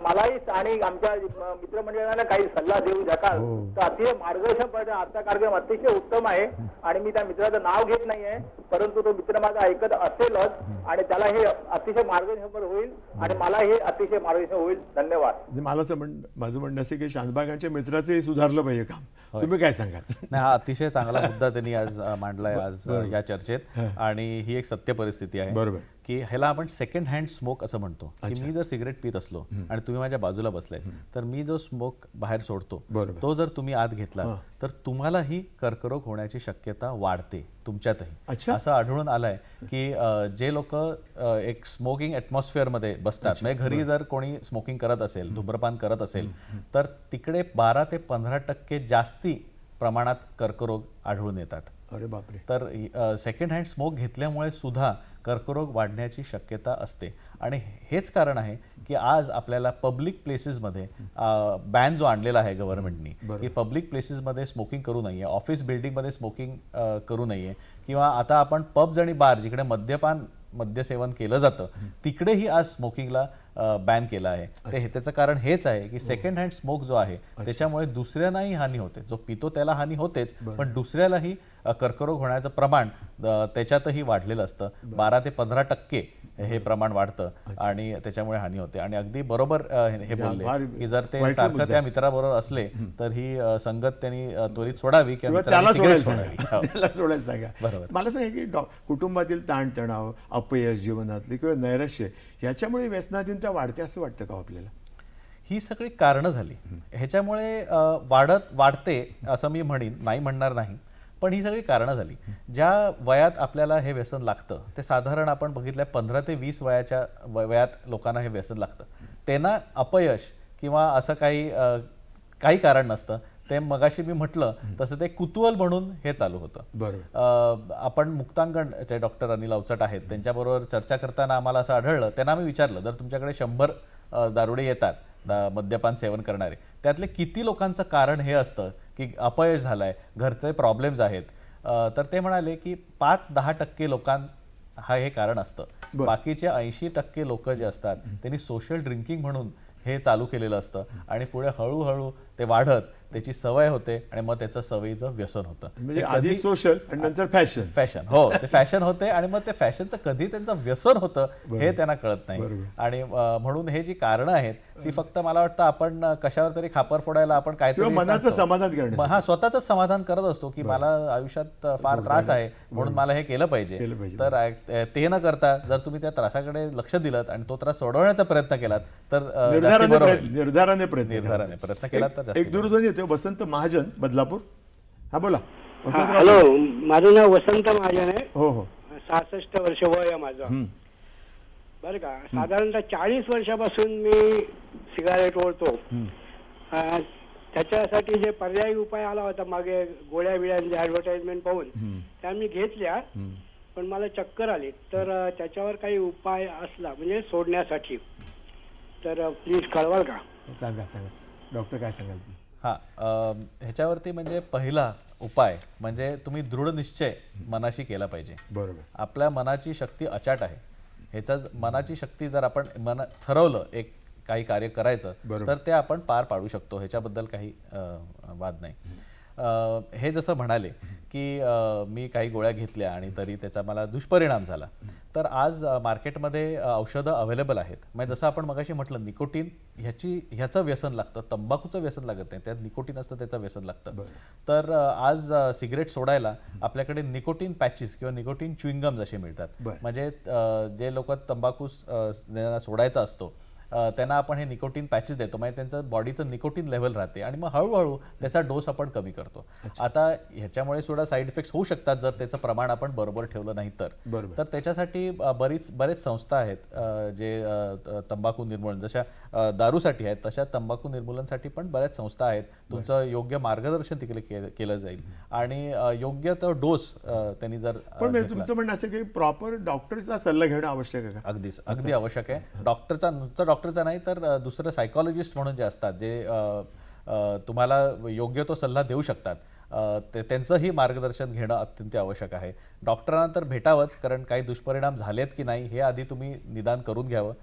मलाही आणि आमच्या मित्रमंडळाला काही सल्ला देऊ शकाल तर अतिशय मार्गदर्शन पाहिजे. आजचा कार्यक्रम अतिशय उत्तम आहे आणि मी त्या मित्राचं नाव घेत नाहीये, परंतु तो मित्र माझा ऐकत असेलच आणि त्याला हे अतिशय मार्गदर्शन होईल आणि मला हे अतिशय मार्गदर्शन होईल. धन्यवाद. माझं म्हणणं असं की शानबागांच्या मित्राचंही सुधारलं पाहिजे काम. तुम्ही काय सांगाल? नाही, हा अतिशय चांगला मुद्दा त्यांनी आज मांडलाय आज या चर्चेत. आणि ही एक सत्य परिस्थिती आहे. बरोबर. की ह्याला आपण सेकंड हँड स्मोक असं म्हणतो. की मी जर सिगरेट पित असलो आणि तुम्ही माझ्या बाजूला बसलाय तर मी जो स्मोक बाहेर सोडतो तो जर तुम्ही आत घेतला तर तुम्हालाही कर्करोग होण्याची शक्यता वाढते तुमच्यातही. असं आढळून आलंय की जे लोक एक स्मोकिंग ॲटमॉस्फिअर मध्ये बसतात, म्हणजे घरी जर कोणी स्मोकिंग करत असेल, धूम्रपान करत असेल तर तिकडे 12 ते 15% जास्ती प्रमाणात कर्करोग आढळून येतात. अरे बापरे. तर सेकंड हँड स्मोक घेतल्यामुळे सुद्धा कर्करोग वाढण्याची शक्यता असते. आणि हेच कारण आहे की आज आपल्याला पब्लिक प्लेसेसमध्ये बॅन जो आणलेला आहे गव्हर्नमेंटनी की पब्लिक प्लेसेसमध्ये स्मोकिंग करू नये, ऑफिस बिल्डिंगमध्ये स्मोकिंग करू नये, किंवा आता आपण पब्स आणि बार जिकडे मद्यसेवन केलं जातं तिकडेही आज स्मोकिंगला बॅन केलं आहे. त्याचं कारण हेच आहे की सेकंड हँड स्मोक जो आहे त्याच्यामुळे दुसऱ्यांनाही हानी होते. जो पितो त्याला हानी होतेच, पण दुसऱ्यालाही कर्करोग होण्याचं प्रमाण त्याच्यातही वाढलेलं असतं. 12 ते 15% हे प्रमाण वाढतं आणि त्याच्यामुळे हानी होते. आणि अगदी बरोबर हे बोलले की जर ते सारखं त्या मित्राबरोबर असले तर ही संगत त्यांनी त्वरित सोडावी किंवा त्याला सोडावी. सोडायला सांगा. बरोबर. मला सांगा की कुटुंबातील ताणतणाव, अपयश जीवनातले किंवा नैराश्य याच्यामुळे व्यसनाधीनता वाढते असं वाटतं का आपल्याला? ही सगळी कारणं झाली. ह्याच्यामुळे वाढते असं मी नाही म्हणणार नाही, पण ही सगळी कारणं झाली. ज्या वयात आपल्याला हे व्यसन लागतं ते साधारण आपण बघितलं 15 ते 20 वयात लोकांना हे व्यसन लागतं. त्यांना अपयश किंवा असं काही कारण नसतं. ते मगाशी मी म्हटलं तसं ते कुतूहल म्हणून हे चालू होतं. बरोबर. आपण मुक्तांगणचे डॉक्टर अनिल अवचट आहेत, त्यांच्याबरोबर चर्चा करताना आम्हाला असं आढळलं, त्यांना आम्ही विचारलं जर तुमच्याकडे 100 दारुडे येतात मद्यपान सेवन करणारे, त्यातले किती लोकांचं कारण हे असतं की अपयश झालंय, घरचे प्रॉब्लेम्स आहेत, तर ते म्हणाले की 5-10% लोकांना हे कारण असतं. बाकीचे 80% लोक जे असतात त्यांनी सोशल ड्रिंकिंग म्हणून हे चालू केलेलं असतं आणि पुढे हळूहळू ते वाढत त्याची सवय होते आणि मग त्याचं सवयीचं व्यसन होतं. म्हणजे आधी सोशल आणि नंतर फॅशन. हो, ते फॅशन होते आणि मग ते फॅशनचं कधी त्यांचं व्यसन होतं हे त्यांना कळत नाही. आणि म्हणून हे जी कारणं आहेत ती फक्त मला वाटतं आपण कशावर तरी खापर फोडायला आपण काहीतरी मनाचं समाधान करण्याचं. हा, स्वतःच समाधान करत असतो की मला आयुष्यात फार त्रास आहे म्हणून मला हे केलं पाहिजे. तर ते न करता जर तुम्ही त्या त्रासाकडे लक्ष दिलं आणि तो त्रास सोडवण्याचा प्रयत्न केलात तर निर्धाराने प्रयत्न प्रयत्न केला तर एक दूरध्वनी येतो. वसंत महाजन बदलापूर. हा बोला. वसंतराव हॅलो, माझं नाव वसंत महाजन आहे. हो हो 66 वर्ष वय आहे माझं. बरं का, साधारणतः 40 वर्षापासून मी सिगारेट ओढतो. त्याच्यासाठी जे पर्यायी उपाय आला होता मागे, गोळ्या बिळ्यांची ऍडव्हर्टाइजमेंट पाहून त्या मी घेतल्या, पण मला चक्कर आली. तर त्याच्यावर काही उपाय असला म्हणजे सोडण्यासाठी तर प्लीज कळवाल का? सांगा डॉक्टर काय सांगाल ती? ह्याच्यावरती म्हणजे पहिला उपाय म्हणजे तुम्ही दृढ निश्चय मनाशी केला पाहिजे. बरोबर. आपल्या मनाची शक्ती अचाट आहे. ह्याचा मनाची शक्ती जर आपण ठरवलं एक काही कार्य करायचं तर ते आपण पार पाडू शकतो. ह्याच्याबद्दल काही वाद नाही. हे जसं म्हणाले की मी काही गोळ्या घेतल्या आणि तरी त्याचा मला दुष्परिणाम झाला, तर आज मार्केटमध्ये औषधं अवेलेबल आहेत. म्हणजे जसं आपण मगाशी म्हटलं, निकोटीन ह्याचं व्यसन लागतं, तंबाखूचं व्यसन लागत नाही, त्यात निकोटीन असतं, त्याचं व्यसन लागतं. तर आज सिगरेट सोडायला आपल्याकडे निकोटीन पॅचेस किंवा निकोटीन च्युइंगम्स असे मिळतात. म्हणजे जे लोक तंबाखू सोडायचा असतो त्यांना आपण हे निकोटीन पॅचेस देतो, म्हणजे त्यांचं बॉडीचं निकोटीन लेव्हल राहते आणि मग हळूहळू त्याचा डोस आपण कमी करतो. आता ह्याच्यामुळे सुद्धा साईड इफेक्ट्स होऊ शकतात जर त्याचं प्रमाण आपण बरोबर ठेवलं नाही तर त्याच्यासाठी बरेच संस्था आहेत जे तंबाखू निर्मूलन, जशा दारूसाठी आहेत तशा तंबाखू निर्मूलनासाठी पण बऱ्याच संस्था आहेत. तुमचं योग्य मार्गदर्शन तिकडे केलं जाईल आणि योग्य तो डोस त्यांनी जर तुमचं म्हणणं असं की प्रॉपर डॉक्टरचा सल्ला घेणं आवश्यक आहे का? अगदी आवश्यक आहे. डॉक्टरचा नाही तर दुसरं सायकॉलॉजिस्ट म्हणून जे असतात, जे तुम्हाला योग्य तो सल्ला देऊ शकतात, त्यांचंही मार्गदर्शन घेणं अत्यंत आवश्यक आहे. डॉक्टरांना तर भेटावंच, कारण काही दुष्परिणाम झालेत की नाही हे आधी तुम्ही निदान करून घ्यावं.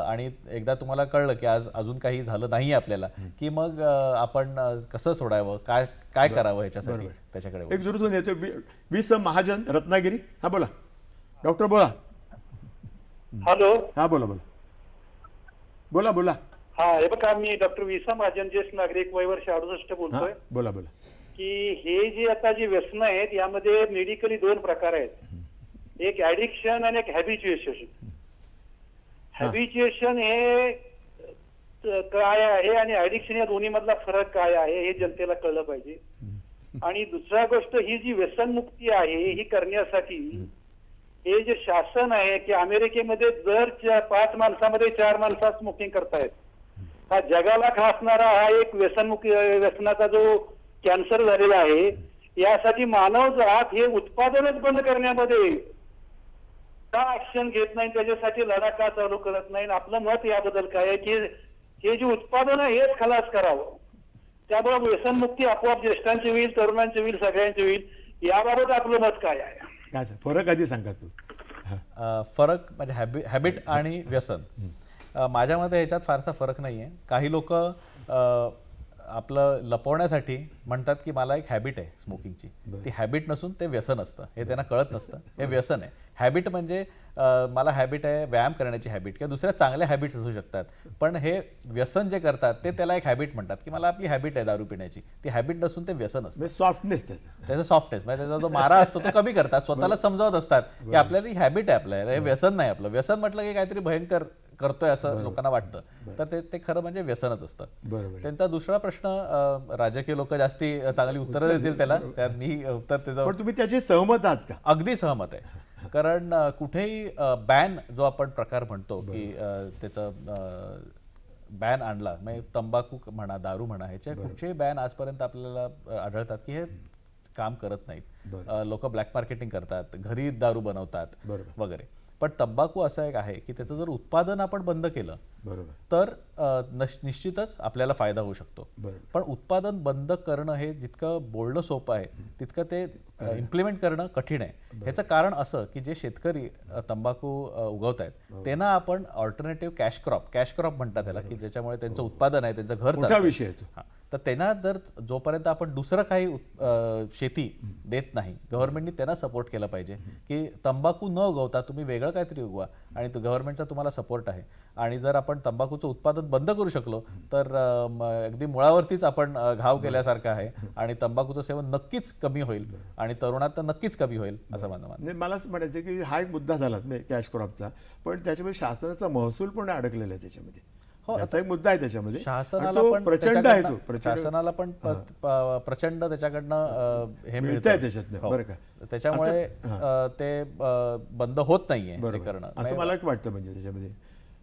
आणि एकदा तुम्हाला कळलं की आज अजून काही झालं नाही आपल्याला, की मग आपण कसं सोडावं, काय करावं ह्याच्यासाठी त्याच्याकडे एक जुळून येतो. वी.स. महाजन, रत्नागिरी. हा बोला डॉक्टर, बोला. हॅलो. हा बोला बोला. हा, हे बघा, मी डॉक्टर वी.स. महाजन, ज्येष्ठ नागरिक, वय वर्ष 68 बोलतोय. बोला. की हे जे आता जी व्यसन आहेत यामध्ये मेडिकली 2 प्रकार आहेत. एक ऍडिक्शन आणि एक हॅबिच्युएशन. हॅबिच्युएशन हे काय आहे आणि ऍडिक्शन या दोन्ही मधला फरक काय आहे हे जनतेला कळलं पाहिजे. आणि दुसरा गोष्ट, ही जी व्यसनमुक्ती आहे ही करण्यासाठी हे जे शासन आहे की अमेरिकेमध्ये दर 5 माणसामध्ये 4 माणसं स्मोकिंग करतायत. हा जगाला खासणारा हा एक व्यसनाचा जो कॅन्सर झालेला आहे, यासाठी मानवजात हे उत्पादनच बंद करण्यामध्ये का ऍक्शन घेत नाही, त्याच्यासाठी लढा का चालू करत नाही? आपलं मत याबद्दल काय आहे की हे जे उत्पादन आहे हेच खलास करावं, त्यामुळे व्यसनमुक्ती आपोआप ज्येष्ठांची होईल, तरुणांची होईल, सगळ्यांची होईल. याबाबत आपलं मत काय आहे? काय फरक आधी सांगा तू. फरक म्हणजे हॅबिट आणि व्यसन, माझ्या मते ह्याच्यात फारसा फरक नाही आहे. काही लोक आपलं लपवण्यासाठी म्हणतात की मला एक हॅबिट आहे स्मोकिंगची. ती हॅबिट नसून ते व्यसन असतं, हे त्यांना कळत नसतं. हे व्यसन आहे. हॅबिट म्हणजे मला हॅबिट आहे व्यायाम करण्याची हॅबिट किंवा दुसऱ्या चांगल्या हॅबिट्स असू शकतात, पण हे व्यसन जे करतात ते त्याला एक हॅबिट म्हणतात की मला आपली हॅबिट आहे दारू पिण्याची. ती हॅबिट नसून ते व्यसन असतं. सॉफ्टनेस त्याचा सॉफ्टनेस म्हणजे त्याचा जो मारा असतो तो कमी करतात, स्वतःला समजावत असतात की आपल्याला ही हॅबिट आहे, आपल्याला हे व्यसन नाही. आपलं व्यसन म्हटलं की काहीतरी भयंकर करतोय असं लोकांना वाटतं, तर ते खरं म्हणजे व्यसनच असतं. त्यांचा दुसरा प्रश्न, राजकीय लोक जास्ती चांगली उत्तरं देतील त्याला, मी उत्तर त्याचं. तुम्ही त्याची सहमत आहात का? अगदी सहमत आहे. कारण कुठेही बॅन जो आपण प्रकार म्हणतो की त्याचं बॅन आणला, म्हणजे तंबाखू म्हणा, दारू म्हणा, ह्याचे कुठचेही बॅन आजपर्यंत आपल्याला आढळतात की हे काम करत नाहीत. लोक ब्लॅक मार्केटिंग करतात, घरी दारू बनवतात वगैरे. पण तंबाखू असं एक आहे की त्याचं जर उत्पादन आपण बंद केलं तर निश्चितच आपल्याला फायदा होऊ शकतो. पण उत्पादन बंद करणं हे जितकं बोलणं सोपं आहे तितकं ते इम्प्लिमेंट करणं कठीण आहे. ह्याचं कारण असं की जे शेतकरी तंबाखू उगवत आहेत त्यांना आपण ऑल्टरनेटिव्ह कॅश क्रॉप म्हणतात त्याला, की ज्याच्यामुळे त्यांचं उत्पादन आहे, त्यांचं घर चालतं. तर त्यांना जर जोपर्यंत आपण दुसरं काही शेती देत नाही, गव्हर्नमेंटनी त्यांना सपोर्ट केला पाहिजे की तंबाखू न उगवता तुम्ही वेगळं काहीतरी उगवा, आणि गव्हर्नमेंटचा तुम्हाला सपोर्ट आहे. आणि जर आपण तंबाखूचं उत्पादन बंद करू शकलो तर अगदी मुळावरतीच आपण घाव केल्यासारखं आहे आणि तंबाखूचं सेवन नक्कीच कमी होईल आणि तरुणात तर नक्कीच कमी होईल असं माझं म्हणणं. मला म्हणायचं की हा एक मुद्दा झालाच कॅश क्रॉपचा, पण त्याच्यामध्ये शासनाचा महसूल पण अडकलेला आहे त्याच्यामध्ये. हो, याचा एक मुद्दा आहे त्याच्यामध्ये. शासनाला आणि तो पण प्रचंड आहे, तो त्याच्याकडनं- प्रचंड शासनाला पण प्रचंड त्याच्याकडनं हे मिळतंय मिळतंय. त्याच्यातनं, हो. बरं का? त्याच्यामुळे ते बंद होत नाहीये ते बरोबर करणं. असं मला एक वाटतं म्हणजे त्याच्यामध्ये.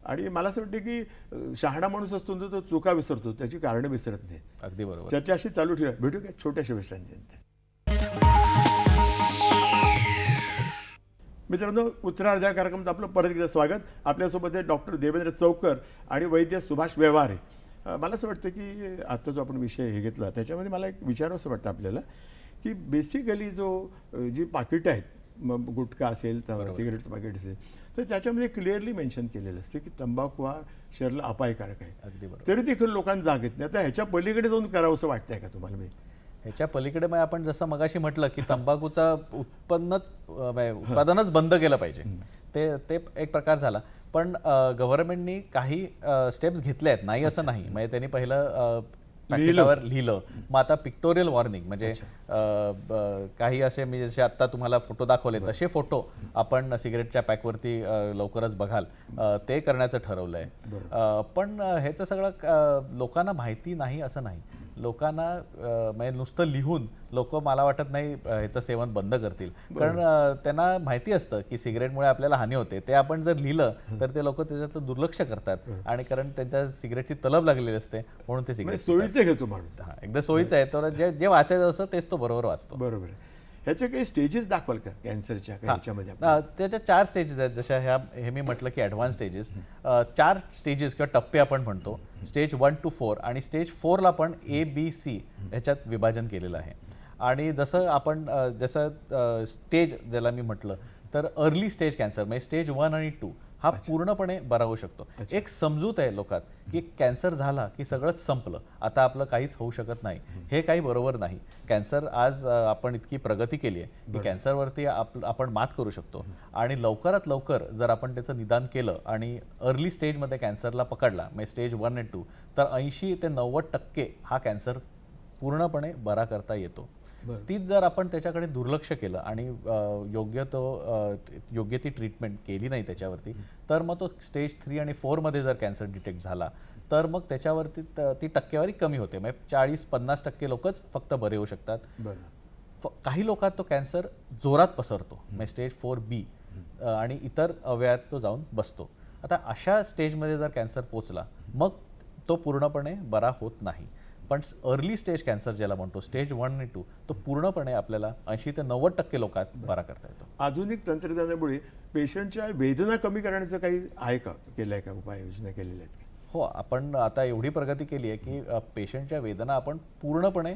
आणि मला असं वाटतं की शहाणा माणूस असतो ना, तो चुका विसरतो, त्याची कारणं विसरत नाही. अगदी बरोबर. चर्चा अशी चालू ठेवा. भेटू का छोट्याशा विश्रांती. मित्रांनो, उत्तरार्ध या कार्यक्रमात आपलं परत एकदा स्वागत. आपल्यासोबत आहे डॉक्टर देवेंद्र चौकर आणि वैद्य सुभाष व्यवहारे. मला असं वाटतं की आत्ता जो आपण विषय हे घेतला त्याच्यामध्ये मला एक विचारावं असं वाटतं आपल्याला की बेसिकली जी पाकिटं आहेत, मग गुटखा असेल तर सिगारेटचं पाकिट असेल, तर त्याच्यामध्ये क्लिअरली मेन्शन केलेलं असते की तंबाखू हा शरीराला अपायकारक आहे. अगदी बरोबर. तरी देखील लोकांना जाग येत नाही. आता ह्याच्या पलीकडे जाऊन करावं असं वाटतंय का तुम्हाला? मी ह्याच्या पलीकडे मग आपण जसं मगाशी म्हटलं की तंबाखूचा उत्पादनच बंद केलं पाहिजे, ते एक प्रकार झाला. पण गव्हर्नमेंटनी काही स्टेप्स घेतले आहेत, नाही असं नाही. म्हणजे त्यांनी पहिलं पॅकेटवर लिहिलं, मग आता पिक्टोरियल वॉर्निंग म्हणजे काही असे मी जसे आता तुम्हाला फोटो दाखवले तसे फोटो आपण सिगरेटच्या पॅकवरती लवकरच बघाल, ते करण्याचं ठरवलंय. पण ह्याचं सगळं लोकांना माहिती नाही असं नाही. लोकांना म्हणजे नुसतं लिहून लोक मला वाटत नाही ह्याचं सेवन बंद करतील, कारण त्यांना माहिती असतं की सिगरेटमुळे आपल्याला हानी होते. ते आपण जर लिहिलं तर ते लोक त्याच्यातलं दुर्लक्ष करतात, आणि कारण त्यांच्या सिगरेटची तलब लागलेली असते म्हणून ते सिगरेट सोयीचे घेतो माणूस. एकदा सोयीचं आहे तर जे वाचायचं असं तेच तो बरोबर वाचतो. बरोबर आहे. ह्याचे काही स्टेजेस दाखवाल का कॅन्सरच्या ह्याच्यामध्ये? त्याच्या 4 स्टेजेस आहेत. जशा हे मी म्हटलं की ॲडव्हान्स स्टेजेस, 4 स्टेजेस किंवा टप्पे आपण म्हणतो. स्टेज 1 to 4 आणि स्टेज 4ला पण ABC ह्याच्यात विभाजन केलेलं आहे. आणि जसं स्टेज ज्याला मी म्हटलं तर अर्ली स्टेज कॅन्सर म्हणजे स्टेज 1 आणि 2 हा पूर्णपणे बरा होऊ शकतो. एक समजूत आहे लोकात की कॅन्सर झाला की सगळंच संपलं, आता आपलं काहीच होऊ शकत नाही. हे काही बरोबर नाही. कॅन्सर आज आपण इतकी प्रगती केली आहे की कॅन्सरवरती आपण मात करू शकतो. आणि लवकरात लवकर जर आपण त्याचं निदान केलं आणि अर्ली स्टेजमध्ये कॅन्सरला पकडला म्हणजे स्टेज 1 आणि 2, तर 80 ते 90% हा कॅन्सर पूर्णपणे बरा करता येतो. तीच जर आपण त्याच्याकडे दुर्लक्ष केलं आणि योग्य ती ट्रीटमेंट केली नाही त्याच्यावरती, तर मग तो स्टेज 3 आणि 4 मध्ये जर कॅन्सर डिटेक्ट झाला तर मग त्याच्यावरती ती टक्केवारी कमी होते. म्हणजे 40-50% लोकच फक्त बरे होऊ शकतात. काही लोकात तो कॅन्सर जोरात पसरतो म्हणजे स्टेज 4B, आणि इतर अवयवात तो जाऊन बसतो. आता अशा स्टेजमध्ये जर कॅन्सर पोचला मग तो पूर्णपणे बरा होत नाही. पण अर्ली स्टेज कॅन्सर ज्याला म्हणतो स्टेज 1 आणि 2, तो पूर्णपणे आपल्याला 80 ते 90% लोकात बरा करता येतो. आधुनिक तंत्रज्ञानामुळे पेशंटच्या वेदना कमी करण्याचं काही आहे का, केलंय का, उपाययोजना केलेल्या आहेत? हो, आपण आता एवढी प्रगती केली आहे की पेशंटच्या वेदना आपण पूर्णपणे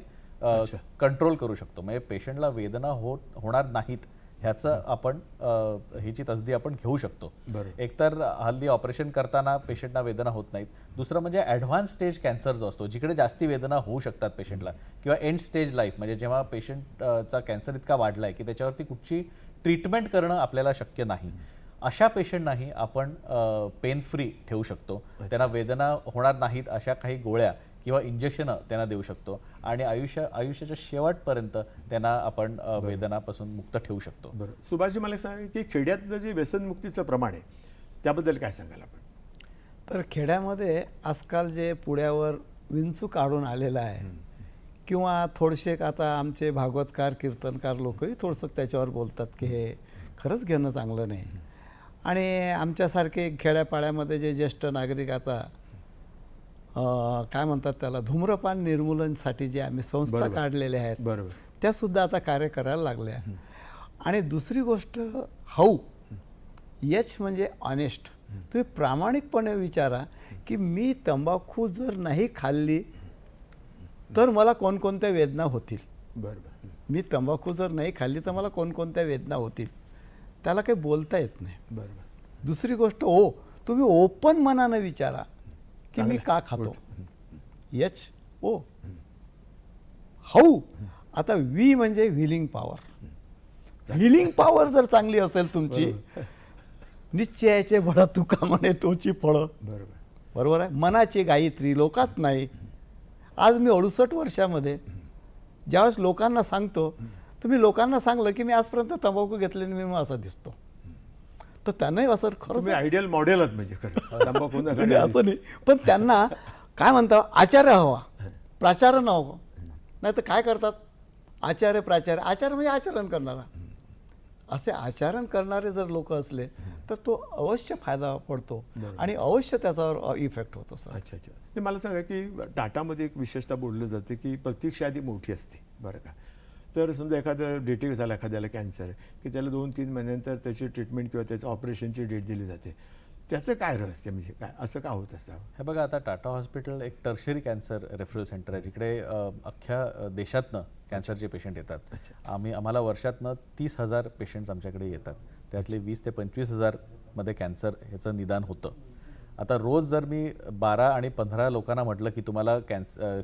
कंट्रोल करू शकतो. म्हणजे पेशंटला वेदना होणार नाहीत ह्याचं आपण ह्याची तसदी आपण घेऊ शकतो. एकतर हल्ली ऑपरेशन करताना पेशंटना वेदना होत नाहीत. दुसरं म्हणजे ॲडव्हान्स स्टेज कॅन्सर जो असतो, जिकडे जास्ती वेदना होऊ शकतात पेशंटला, किंवा एंड स्टेज लाईफ म्हणजे जेव्हा पेशंटचा कॅन्सर इतका वाढला आहे की त्याच्यावरती कुठची ट्रीटमेंट करणं आपल्याला शक्य नाही, अशा पेशंटनाही आपण पेन फ्री ठेवू शकतो. त्यांना वेदना होणार नाहीत अशा काही गोळ्या किंवा इंजेक्शनं त्यांना देऊ शकतो, आणि आयुष्याच्या शेवटपर्यंत त्यांना आपण वेदनापासून मुक्त ठेवू शकतो. बरं, सुभाषजी मला सांगा की खेड्यातलं जे व्यसनमुक्तीचं प्रमाण आहे त्याबद्दल काय सांगाल आपण? तर खेड्यामध्ये आजकाल जे पुण्यावर विंचू काढून आलेलं आहे, किंवा थोडेसे आता आमचे भागवतकार कीर्तनकार लोकही थोडंसं त्याच्यावर बोलतात की हे खरंच घेणं चांगलं नाही. आणि आमच्यासारखे खेड्यापाड्यामध्ये जे ज्येष्ठ नागरिक आता काय म्हणतात त्याला, धूम्रपान निर्मूलनसाठी जे आम्ही संस्था काढलेल्या आहेत, बरोबर, त्यासुद्धा आता कार्य करायला लागल्या. आणि दुसरी गोष्ट, हाऊ एच म्हणजे ऑनेस्ट. तुम्ही प्रामाणिकपणे विचारा की मी तंबाखू जर नाही खाल्ली तर मला कोणकोणत्या वेदना होतील. बरोबर, मी तंबाखू जर नाही खाल्ली तर मला कोणकोणत्या वेदना होतील. त्याला काही बोलता येत नाही. बरोबर. दुसरी गोष्ट, तुम्ही ओपन मनानं विचारा की मी का खातो. H O how. आता वी म्हणजे व्हिलिंग पॉवर. व्हिलिंग पॉवर जर चांगली असेल तुमची, निश्चयाचे बळा तुका म्हणे तोची फळं. बरोबर आहे. मनाची गायत्री लोकात नाही. आज मी 68 वर्षामध्ये ज्यावेळेस लोकांना सांगतो, तर मी लोकांना सांगलं की मी आजपर्यंत तंबाखू घेतल्याने मी असा दिसतो. तर त्यांनाही असं खरंच तुम्ही आयडियल मॉडेल आहात म्हणजे खरं तंबाखू नाही, नका असं नाही, पण त्यांना काय म्हणतात आचार्य हवा, प्राचार्य नव्हतं. नाही तर काय करतात आचार्य प्राचार्य, आचार्य म्हणजे आचरण करणारा. असे आचरण करणारे जर लोक असले तर तो अवश्य फायदा पडतो आणि अवश्य त्याच्यावर इफेक्ट होतो सर. अच्छा अच्छा. ते मला सांगा की टाटामध्ये एक विशेषतः बोललं जातं की प्रतीक्षा आधी मोठी असते बरं का. तर समजा एखादं डिटेक्ट झालं एखाद्याला कॅन्सर की त्याला 2-3 महिन्यानंतर त्याची ट्रीटमेंट किंवा त्याचं ऑपरेशनची डेट दिली जाते. त्याचं काय रहस्य म्हणजे काय असं का होत असावं? हे बघा, आता टाटा हॉस्पिटल एक टर्शरी कॅन्सर रेफरल सेंटर आहे, जिकडे अख्ख्या देशातनं कॅन्सरचे पेशंट येतात. आम्हाला वर्षातनं 30,000 पेशंट्स आमच्याकडे येतात. त्यातले 20,000 ते 25,000 मध्ये कॅन्सर ह्याचं निदान होतं. आता रोज जर मी 12 आणि 15 लोकांना म्हटलं की तुम्हाला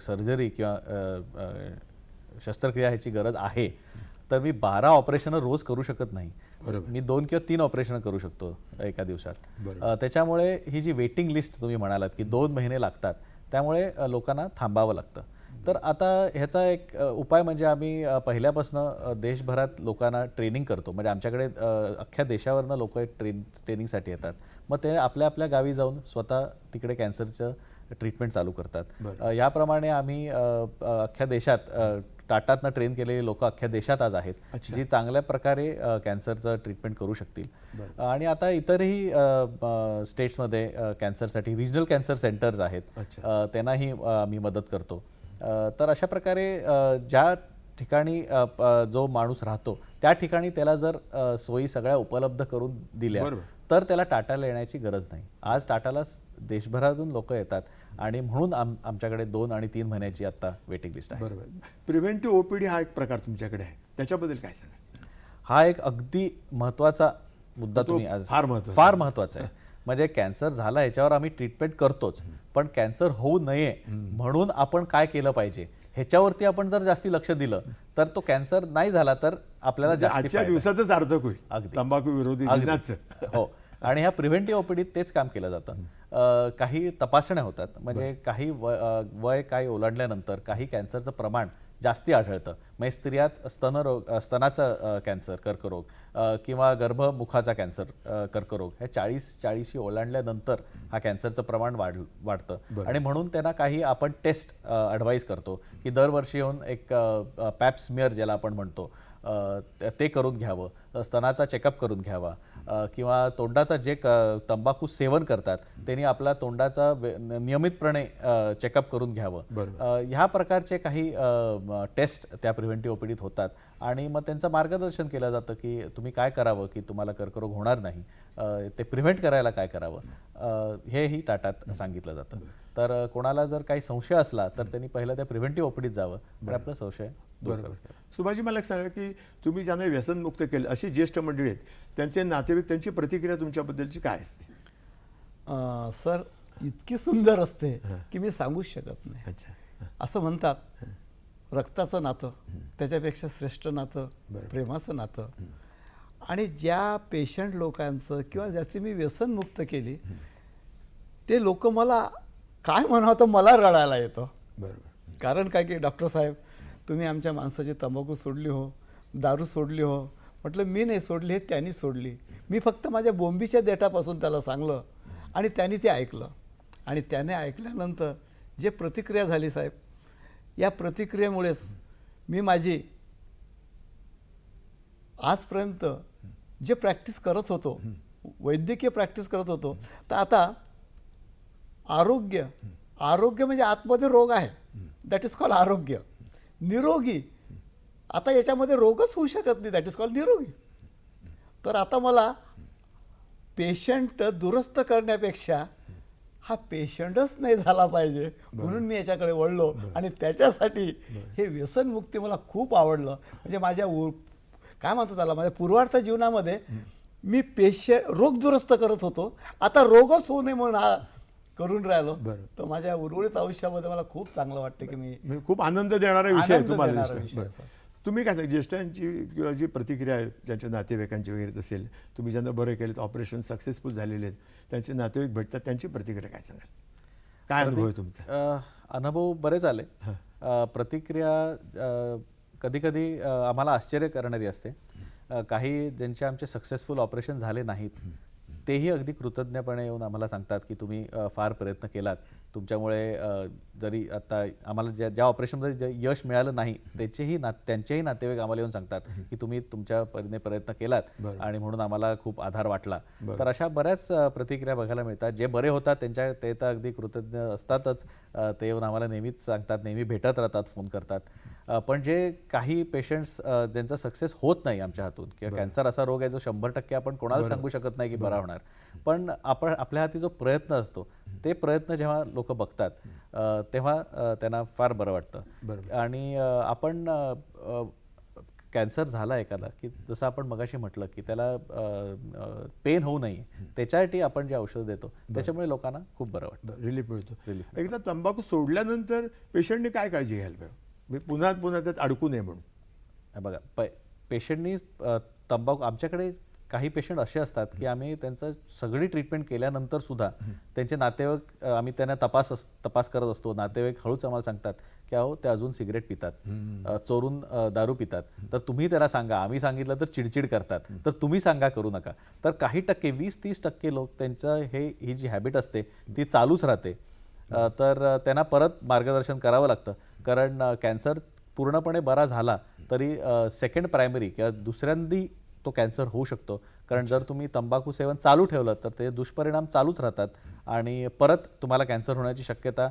सर्जरी किंवा शस्त्रक्रिया ह्याची गरज आहे, तर मी 12 ऑपरेशनं रोज करू शकत नाही. मी 2 किंवा 3 ऑपरेशनं करू शकतो एका दिवसात. त्याच्यामुळे ही जी वेटिंग लिस्ट तुम्ही म्हणालात की 2 महिने लागतात, त्यामुळे लोकांना थांबावं लागतं. तर आता ह्याचा एक उपाय म्हणजे आम्ही पहिल्यापासून देशभरात लोकांना ट्रेनिंग करतो. म्हणजे आमच्याकडे अख्ख्या देशावरनं लोक ट्रेनिंगसाठी येतात. मग ते आपल्या आपल्या गावी जाऊन स्वतः तिकडे कॅन्सरचं ट्रीटमेंट चालू करतात. याप्रमाणे आम्ही अख्ख्या देशात टाटातनं ट्रेन केलेली लोक अख्ख्या देशात आज आहेत, जी चांगल्या प्रकारे कॅन्सरचं ट्रीटमेंट करू शकतील. आणि आता इतरही स्टेट्समध्ये कॅन्सरसाठी रिजनल कॅन्सर सेंटर्स आहेत, त्यांनाही आम्ही मदत करतो. तर अशा प्रकारे ज्या ठिकाणी जो माणूस राहतो त्या ठिकाणी त्याला जर सोयी सगळ्या उपलब्ध करून दिल्या तर त्याला टाटाला येण्याची गरज नाही. आज टाटाला देशभरातून लोक येतात आणि म्हणून आमच्याकडे 2 आणि 3 महिन्याची आता वेटिंग लिस्ट आहे. बरोबर. प्रिव्हेंटिव्ह ओपीडी हा एक प्रकार तुमच्याकडे आहे, त्याच्याबद्दल काय सांगा? हा एक अगदी महत्त्वाचा मुद्दा तुम्ही आज फार महत्त्वाचा आहे. म्हणजे कॅन्सर झाला ह्याच्यावर आम्ही ट्रीटमेंट करतोच, पण कॅन्सर होऊ नये म्हणून आपण काय केलं पाहिजे ह्याच्यावरती आपण जर जास्ती लक्ष दिलं तर तो कॅन्सर नाही झाला तर आपल्याला जास्ती आजच्या दिवसाचं सार्थक होईल. अगदी. तंबाखू विरोधी दिनाचं. हो. आणि ह्या प्रिव्हेंटिव्ह ओपीडीत तेच काम केलं जातं. काही तपासण्या होतात, म्हणजे काही वय काही ओलांडल्यानंतर काही कॅन्सरचं प्रमाण जास्ती आढळतं. म्हणजे स्त्रियात स्तनाचा कॅन्सर, कर्करोग किंवा गर्भमुखाचा कॅन्सर, कर्करोग ह्या 40 ओलांडल्यानंतर हा कॅन्सरचं प्रमाण वाढतं. आणि म्हणून त्यांना काही आपण टेस्ट ॲडवाईस करतो की दरवर्षी येऊन एक पॅप स्मिअर ज्याला आपण म्हणतो ते करून घ्यावं, स्तनाचा चेकअप करून घ्यावा, किंवा तोंडाचा जे तंबाखू सेवन करतात त्यांनी आपला तोंडाचा नियमितपणे चेकअप करून घ्यावं. ह्या प्रकारचे काही टेस्ट त्या प्रिव्हेंटिव्ह ओपीडीत होतात आणि मग त्यांचं मार्गदर्शन केलं जातं की तुम्ही काय करावं की तुम्हाला कर्करोग होणार नाही, ते प्रिव्हेंट करायला काय करावं, हेही टाटात सांगितलं जातं. तर कोणाला जर काही संशय असला तर त्यांनी पहिलं त्या प्रिव्हेंटिव्ह ओपीडीत जावं आणि आपला संशय दूर करावा. सुभाषजी, मला एक सांगा की तुम्ही ज्यांना व्यसनमुक्त केलं अशी ज्येष्ठ मंडळी आहेत, त्यांचे नातेवाईक, त्यांची प्रतिक्रिया तुमच्याबद्दलची काय असते? सर इतकी सुंदर असते की मी सांगूच शकत नाही. अच्छा. असं म्हणतात रक्ताचं नातं त्याच्यापेक्षा श्रेष्ठ नातं प्रेमाचं नातं. आणि ज्या पेशंट लोकांचं किंवा ज्याची मी व्यसनमुक्त केली ते लोक मला काय म्हणावं तर मला रडायला येतं. बरोबर. कारण काय की डॉक्टर साहेब तुम्ही आमच्या माणसाची तंबाखू सोडली हो, दारू सोडली हो. म्हटलं मी नाही सोडली, हे त्यांनी सोडली. मी फक्त माझ्या बोंबीच्या देठापासून त्याला सांगलं आणि त्यांनी ते ऐकलं. आणि त्याने ऐकल्यानंतर जे प्रतिक्रिया झाली साहेब, या प्रतिक्रियेमुळेच मी माझी आजपर्यंत जे प्रॅक्टिस करत होतो, वैद्यकीय प्रॅक्टिस करत होतो, तर आता आरोग्य म्हणजे आतमध्ये रोग आहे, दॅट इज कॉल्ड आरोग्य. निरोगी, आता याच्यामध्ये रोगच होऊ शकत नाही, दॅट इज कॉल्ड निरोगी. तर आता मला पेशंट दुरुस्त करण्यापेक्षा हा पेशंटच नाही झाला पाहिजे म्हणून मी याच्याकडे वळलो. आणि त्याच्यासाठी हे व्यसनमुक्ती मला खूप आवडलं. म्हणजे माझ्या काय म्हणतात त्याला, माझ्या पूर्वार्थ जीवनामध्ये मी रोग दुरुस्त करत होतो, आता रोगच होऊ नये म्हणून हा करून राहिलो. तर माझ्या उर्वरित आयुष्यामध्ये मला खूप चांगलं वाटतं की मी खूप आनंद देणारा विषय आहे तुम्हाला. विषय. तुम्ही काय सांगा, ज्येष्ठांची किंवा जी प्रतिक्रिया आहे ज्यांच्या नातेवाईकांची वगैरे असेल, तुम्ही ज्यांना बरं केलं, ऑपरेशन सक्सेसफुल झालेले आहेत, त्यांचे नातेवाईक भेटतात, त्यांची प्रतिक्रिया काय सांगाल? काय अनुभव आहे तुमचा? अनुभव बरेच आले. प्रतिक्रिया कधी कधी आम्हाला आश्चर्य करणारी असते. काही ज्यांचे आमचे सक्सेसफुल ऑपरेशन झाले नाहीत तेही अगदी कृतज्ञपणे येऊन आम्हाला सांगतात की तुम्ही फार प्रयत्न केलात, तुमच्यामुळे जरी आता आम्हाला ज्या ऑपरेशनमध्ये यश मिळालं नाही त्यांचेही नातेवाईक आम्हाला येऊन सांगतात की तुम्ही तुमच्या परीने प्रयत्न केलात आणि म्हणून आम्हाला खूप आधार वाटला. तर अशा बऱ्याच प्रतिक्रिया बघायला मिळतात. जे बरे होतात ते तर अगदी कृतज्ञ असतातच, ते येऊन आम्हाला नेहमीच सांगतात, नेहमी भेटत राहतात, फोन करतात. पण जे काही पेशंट्स ज्यांचा सक्सेस होत नाही आमच्या हातून, किंवा कॅन्सर असा रोग आहे जो 100% आपण कोणाला सांगू शकत नाही की बरा होणार, पण आपल्या हाती जो प्रयत्न असतो ते प्रयत्न जेव्हा लोक बघतात तेव्हा त्यांना फार बरं वाटतं. आणि आपण कॅन्सर झाला एखादा की जसं आपण मगाशी म्हटलं की त्याला पेन होऊ नये त्याच्यासाठी आपण जे औषध देतो त्याच्यामुळे लोकांना खूप बरं वाटतं, रिलीफ मिळतो. एकदा तंबाखू सोडल्यानंतर पेशंटने काय काळजी घ्यायला पाहिजे, पुन्हा त्यात अडकू नये म्हणून? बघा, पेशंटनी तंबाखू, आमच्याकडे काही पेशंट असे असतात की आम्ही त्यांचं सगळी ट्रीटमेंट केल्यानंतर सुद्धा त्यांचे नातेवाईक, आम्ही त्यांना तपास करत असतो, नातेवाईक हळूच आम्हाला सांगतात की अहो ते अजून सिगरेट पितात, चोरून दारू पितात, तर तुम्ही त्याला सांगा, आम्ही सांगितलं तर चिडचिड करतात, तर तुम्ही सांगा, करू नका. तर काही टक्के 20-30% लोक त्यांचं ही जी हॅबिट असते ती चालूच राहते. तर त्यांना परत मार्गदर्शन करावं लागतं, कारण कॅन्सर पूर्णपणे बरा झाला तरी सेकंड प्रायमरी किंवा दुसऱ्यांदी तो कॅन्सर होऊ शकतो. कारण जर तुम्ही तंबाखू सेवन चालू ठेवलं तर ते दुष्परिणाम चालूच राहतात आणि परत तुम्हाला कॅन्सर होण्याची शक्यता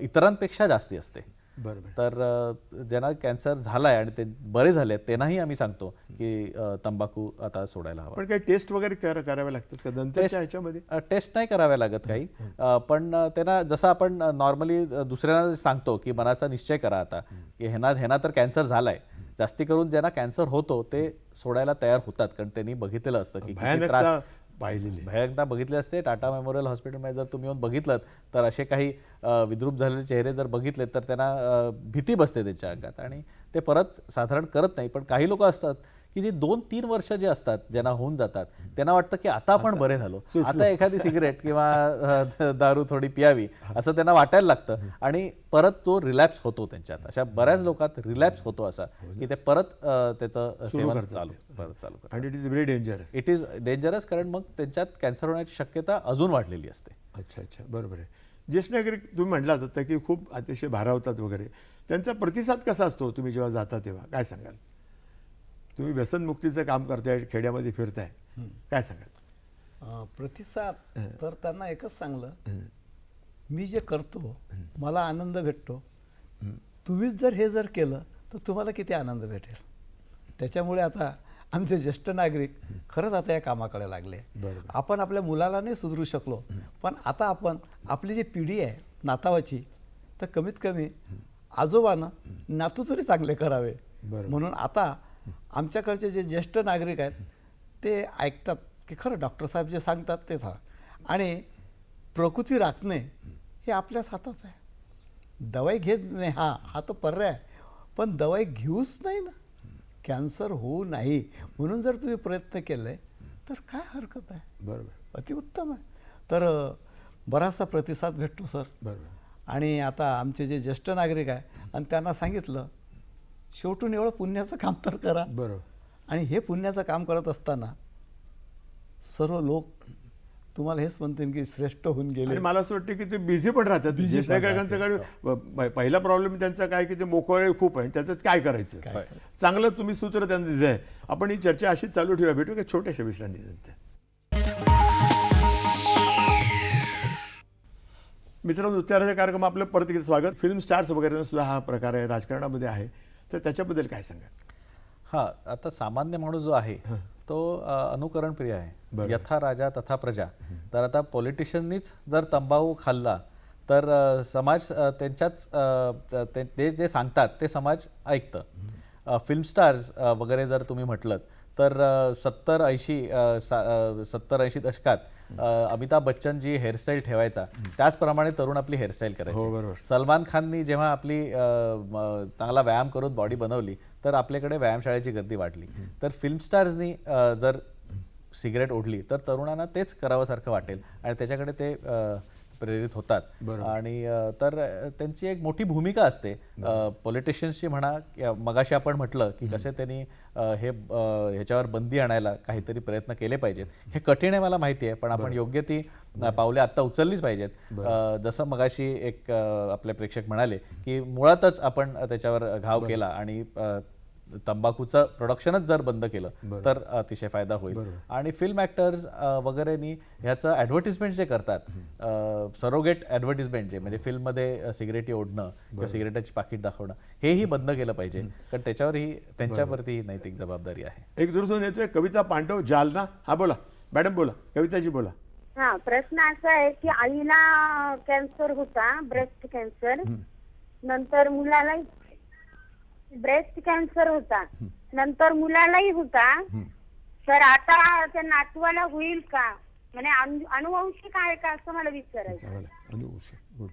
इतरांपेक्षा जास्ती असते. बरोबर. तर ज्यांना कॅन्सर झालाय आणि ते बरे झाले त्यांनाही आम्ही सांगतो की तंबाखू आता सोडायला हवा. पण काही टेस्ट वगैरे करावे लागतात का नंतरच्या ह्याच्यामध्ये? टेस्ट नाही कराव्या लागत काही, पण त्यांना जसं आपण नॉर्मली दुसऱ्यांना सांगतो की मनाचा निश्चय करा आता की ह्यांना तर कॅन्सर झालाय, जास्ती करून ज्यांना कॅन्सर होतो ते सोडायला तयार होतात, कारण त्यांनी बघितलेलं असतं की किती त्रास, भयानकता बघितली असते. टाटा मेमोरियल हॉस्पिटलमध्ये जर तुम्ही येऊन बघितलं तर असे काही विद्रूप झालेले चेहरे जर बघितले तर त्यांना भीती बसते त्यांच्या अंगात आणि ते परत साधारण करत नाही. पण काही लोक असतात की जे 2-3 वर्ष जे असतात ज्यांना होऊन जातात त्यांना वाटतं की आता आपण बरे झालो, आता एखादी सिगरेट किंवा दारू थोडी पियावी असं त्यांना वाटायला लागतं आणि परत तो रिलॅप्स होतो त्यांच्यात. अशा बऱ्याच लोकात रिलॅप्स होतो असा की ते परत त्याचं सेवन चालू करतात. आणि it is very dangerous. It is dangerous, कारण मग त्यांच्यात कॅन्सर होण्याची शक्यता अजून वाढलेली असते. अच्छा, बरोबर आहे. ज्येष्ठ नागरिक तुम्ही म्हटला होता की खूप अतिशय भारावतात वगैरे, त्यांचा प्रतिसाद कसा असतो तुम्ही जेव्हा जाता तेव्हा, काय सांगाल? तुम्ही व्यसनमुक्तीचं काम करताय, खेड्यामध्ये फिरताय, काय सांगाल? प्रतिसाद तर त्यांना एकच सांगलं, मी जे करतो मला आनंद भेटतो, तुम्हीच जर हे केलं तर तुम्हाला किती आनंद भेटेल. त्याच्यामुळे आता आमचे ज्येष्ठ नागरिक खरंच आता या कामाकडे लागले. आपण आपल्या मुलाला नाही सुधरू शकलो, पण आता आपण आपली जी पिढी आहे नातावाची, तर कमीत कमी आजोबानं नातू तरी चांगले करावे. म्हणून आता आमच्याकडचे जे ज्येष्ठ नागरिक आहेत ते ऐकतात की खरं डॉक्टर साहेब जे सांगतात तेच आणि प्रकृती राखणे हे आपल्याच हातात आहे. दवाई घेत नाही हा तो पर्याय, पण दवाई घेऊच नाही ना, कॅन्सर होऊ नाही म्हणून जर तुम्ही प्रयत्न केले तर काय हरकत आहे. बरोबर, अतिउत्तम आहे. तर बराचसा प्रतिसाद भेटतो सर. बरोबर. आणि आता आमचे जे ज्येष्ठ नागरिक आहे आणि त्यांना सांगितलं शेवटून एवढं पुण्याचं काम तर करा. बरोबर. आणि हे पुण्याचं काम करत असताना सर्व लोक तुम्हाला हेच म्हणतील की श्रेष्ठ होऊन गेले. आणि मला असं वाटतं की ते बिझी पण राहतात. ज्येष्ठ नागरिकांच्याकडे पहिला प्रॉब्लेम त्यांचा काय की ते मोकळे खूप आहे, त्याच्यात काय करायचं. चांगलं तुम्ही सूत्र त्यांना दिलं आहे. आपण ही चर्चा अशीच चालू ठेवूया. भेटू का छोट्याशा विश्रांतीनंतर. मित्रांनो, उत्तराचा कार्यक्रम आपलं परत एकदा स्वागत. फिल्म स्टार्स वगैरे सुद्धा हा प्रकार आहे, राजकारणामध्ये आहे, तर त्याच्याबद्दल काय सांगा? आता सामान्य माणूस जो आहे तो अनुकरण प्रिय आहे, यथा राजा तथा प्रजा. तर आता पॉलिटिशियननीच जर तंबाखू खाल्ला तर समाज त्यांच्याच ते जे सांगतात ते समाज ऐकतं. फिल्म स्टार्स वगैरे जर तुम्ही म्हटलं तर 70-80 दशकात अमिताभ बच्चन जी हेअरस्टाईल ठेवायचा त्याचप्रमाणे तरुण आपली हेअरस्टाईल करायची. सलमान खाननी जेव्हा आपली चांगला व्यायाम करून बॉडी बनवली तर आपल्याकडे व्यायामशाळेची गर्दी वाढली. तर फिल्म स्टार्सनी जर सिगरेट ओढली तर तरुणांना तेच करावंसारखं वाटेल आणि त्याच्याकडे ते प्रेरित होतात. आणि तर त्यांची एक मोठी भूमिका असते. पॉलिटिशियन्सची म्हणा, मगाशी आपण म्हटलं की कसे त्यांनी ह्याच्यावर बंदी आणायला काहीतरी प्रयत्न केले पाहिजेत. हे कठीण आहे मला माहिती आहे, पण आपण योग्य ती पावले आता उचललीच पाहिजेत. जसं मगाशी एक आपले प्रेक्षक म्हणाले की मुळातच आपण त्याच्यावर घाव केला आणि तंबाखूचं प्रोडक्शनच जर बंद केलं तर अतिशय फायदा होईल. आणि फिल्म ॲक्टर्स वगैरेनी ह्याचं ॲडव्हर्टिजमेंट जे करतात, सरोगेट ॲडव्हर्टिजमेंट जे म्हणजे फिल्ममध्ये सिगरेटी ओढणं किंवा सिगरेटाची पाकिट दाखवणं, हेही बंद केलं पाहिजे, कारण त्याच्यावरही त्यांच्यावरती नैतिक जबाबदारी आहे. एक दूरध्वनी येतोय, कविता पांडव, जालना. हा बोला मॅडम, बोला कविताजी, बोला. हा, प्रश्न असा आहे की आईला कॅन्सर होता, ब्रेस्ट कॅन्सर, नंतर मुलालाही ब्रेस्ट कॅन्सर होता, नंतर मुलालाही होता. तर आता त्या नातवाला होईल का, म्हणजे अनुवंशिक आहे का असं मला विचारायचं.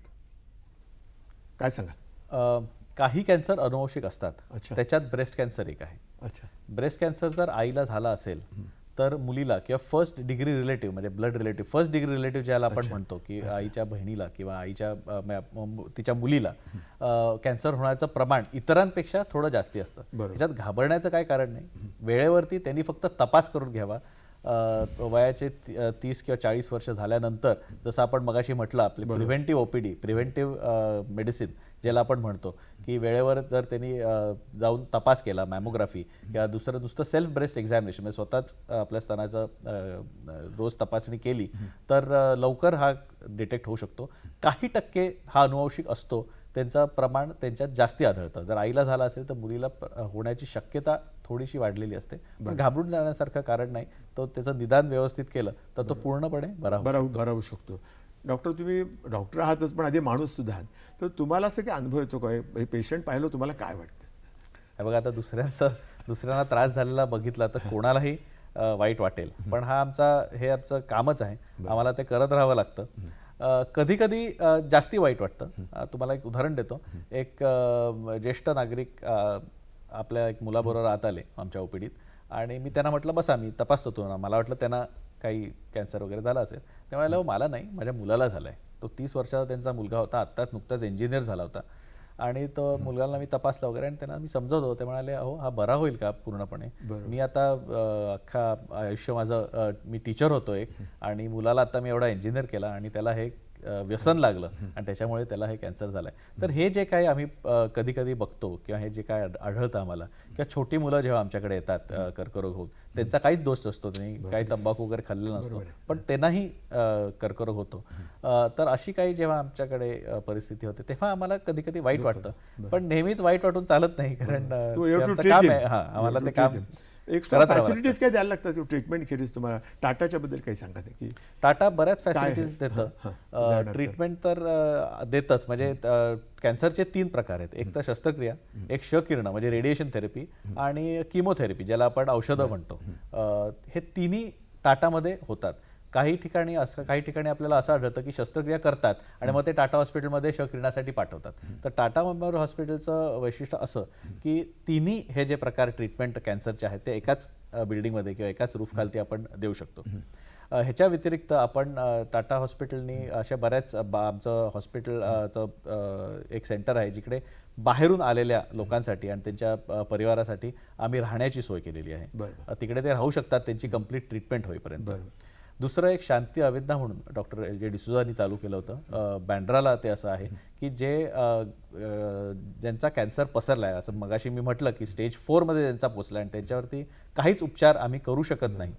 काय सांगा. काही कॅन्सर अनुवंशिक असतात, अच्छा. त्याच्यात ब्रेस्ट कॅन्सर एक आहे. अच्छा. ब्रेस्ट कॅन्सर जर आईला झाला असेल तर मुलीला किंवा फर्स्ट डिग्री रिलेटिव्ह म्हणजे blood relative, first degree relative ज्याला आपण म्हणतो की आईच्या बहिणीला किंवा आईच्या तिच्या मुलीला कॅन्सर होण्याचं प्रमाण इतरांपेक्षा थोडं जास्ती असतं. त्याच्यात घाबरण्याचं काय कारण नाही. वेळेवरती त्यांनी फक्त तपास करून घ्यावा. वयाचे 30 किंवा 40 वर्ष झाल्यानंतर, जसं आपण मगाशी म्हटलं, आपली प्रिव्हेंटिव्ह OPD, प्रिव्हेंटिव्ह मेडिसिन ज्याला आपण म्हणतो, की वेळेवर जर त्यांनी जाऊन तपास केला, मॅमोग्राफी किंवा नुसतं सेल्फ ब्रेस्ट एक्झामिनेशन म्हणजे स्वतःच आपल्या स्तनाचं रोज तपासणी केली तर लवकर हा डिटेक्ट होऊ शकतो. काही टक्के हा अनुवंशिक असतो, त्यांचं प्रमाण त्यांच्यात जास्ती आढळतं. जर आईला झाला असेल तर मुलीला होण्याची शक्यता थोडीशी वाढलेली असते, पण घाबरून जाण्यासारखं कारण नाही. तो त्याचं निदान व्यवस्थित केलं तर तो पूर्णपणे बरा होऊ शकतो. डॉक्टर, तुम्ही डॉक्टर आहातच पण आधी माणूस सुद्धा आहात, तर तुम्हाला असं काही अनुभव येतो का, पेशंट पाहिलं तुम्हाला काय वाटतं? बघा, आता दुसऱ्यांना त्रास झालेला बघितला तर कोणालाही वाईट वाटेल, पण हे आमचं कामच आहे, आम्हाला ते करत राहावं लागतं. कधी कधी जास्ती वाईट वाटतं. तुम्हाला एक उदाहरण देतो. एक ज्येष्ठ नागरिक आपल्या एक मुलाबरोबर आत आले आमच्या OPDत आणि मी त्यांना म्हटलं बसा, मी तपासतो तुम्हाला. मला वाटलं त्यांना काही कॅन्सर वगैरे झाला असेल. ते म्हणाले मला नाही, माझ्या मुलाला झाला आहे. तो 30 वर्षाचा त्यांचा मुलगा होता, आत्ताच नुकताच इंजिनियर झाला होता. आणि तो मुलगाला मी तपासला वगैरे आणि त्यांना मी समजवतो. ते म्हणाले अहो हा बरा होईल का पूर्णपणे. मी आता अख्खा आयुष्य माझं मी टीचर होतो एक, आणि मुलाला आता मी एवढा इंजिनियर केला आणि त्याला हे व्यसन लागलं आणि त्याच्यामुळे त्याला हे कॅन्सर झालंय. तर हे जे काही आम्ही कधी कधी बघतो किंवा हे जे काय आढळतं आम्हाला, किंवा छोटी मुलं जेव्हा आमच्याकडे येतात कर्करोग होऊन, त्यांचा काहीच दोष नसतो, त्यांनी काही तंबाखू वगैरे खाल्लेला नसतो, पण त्यांनाही कर्करोग होतो. तर अशी काही जेव्हा आमच्याकडे परिस्थिती होते तेव्हा आम्हाला कधी कधी वाईट वाटतं, पण नेहमीच वाईट वाटून चालत नाही, कारण काम आहे. हा, आम्हाला ते काम एक्स्ट्रा फॅसिलिटीज काय द्यायला लागतात ट्रीटमेंट खेरीज? तुम्हाला टाटाच्या बद्दल काही सांगा की टाटा बऱ्याच फॅसिलिटीज देतं. ट्रीटमेंट तर देतच. म्हणजे कॅन्सरचे 3 प्रकार आहेत. एक तर शस्त्रक्रिया, एक क्षकिरण म्हणजे रेडिएशन थेरपी, आणि किमोथेरपी ज्याला आपण औषधं म्हणतो. हे तिन्ही टाटामध्ये होतात. काही ठिकाणी आपल्याला असं आढळतं की शस्त्रक्रिया करतात आणि मग ते टाटा हॉस्पिटलमध्ये क्षकिरणासाठी पाठवतात. तर टाटा मेमोरियल हॉस्पिटलचं वैशिष्ट्य असं की तिन्ही हे जे प्रकार ट्रीटमेंट कॅन्सरचे आहेत ते एकाच बिल्डिंगमध्ये किंवा एकाच रूफखालती आपण देऊ शकतो. ह्याच्या व्यतिरिक्त आपण टाटा हॉस्पिटलनी अशा बऱ्याच आमचं हॉस्पिटलचं एक सेंटर आहे जिकडे बाहेरून आलेल्या लोकांसाठी आणि त्यांच्या परिवारासाठी आम्ही राहण्याची सोय केलेली आहे. तिकडे ते राहू शकतात त्यांची कंप्लीट ट्रीटमेंट होईपर्यंत. दुसरं एक शांती अवेदना म्हणून डॉक्टर LJ डिसूजानी चालू केलं होतं. बँड्राला ते असं आहे की ज्यांचा कॅन्सर पसरला आहे, असं मगाशी मी म्हटलं की स्टेज 4 मध्ये त्यांचा पोचला आणि त्यांच्यावरती काहीच उपचार आम्ही करू शकत नाही,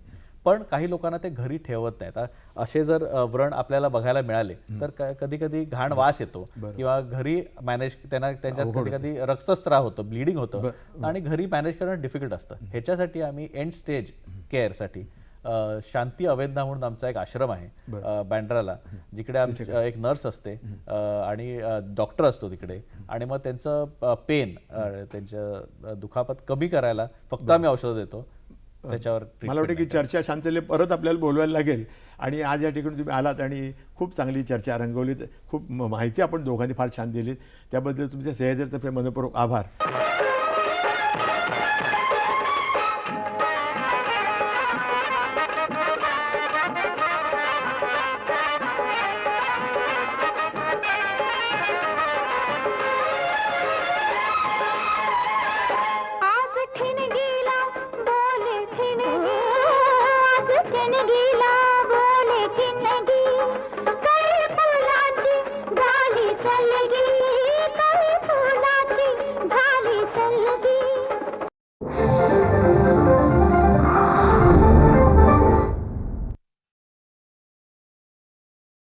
पण काही लोकांना ते घरी ठेवत नाहीत. असे जर व्रण आपल्याला बघायला मिळाले तर कधी कधी घाण वास येतो किंवा घरी मॅनेज त्यांच्यात कधी कधी रक्तस्राव होतो, ब्लिडिंग होतं आणि घरी मॅनेज करणं डिफिकल्ट असतं. ह्याच्यासाठी आम्ही एंड स्टेज केअरसाठी शांती अवेदना म्हणून आमचा एक आश्रम आहे बँड्राला, जिकडे एक नर्स असते आणि डॉक्टर असतो तिकडे, आणि मग त्यांचं पेन, त्यांच्या दुखापत कमी करायला फक्त आम्ही औषधं देतो. त्याच्यावर मला वाटतं की चर्चा छान चालली, परत आपल्याला बोलवायला लागेल. आणि आज या ठिकाणी तुम्ही आलात आणि खूप चांगली चर्चा रंगवलीत, खूप माहिती आपण दोघांनी फार छान दिलीत, त्याबद्दल तुमच्या सह्याद्रीतर्फे मनपूर्वक आभार.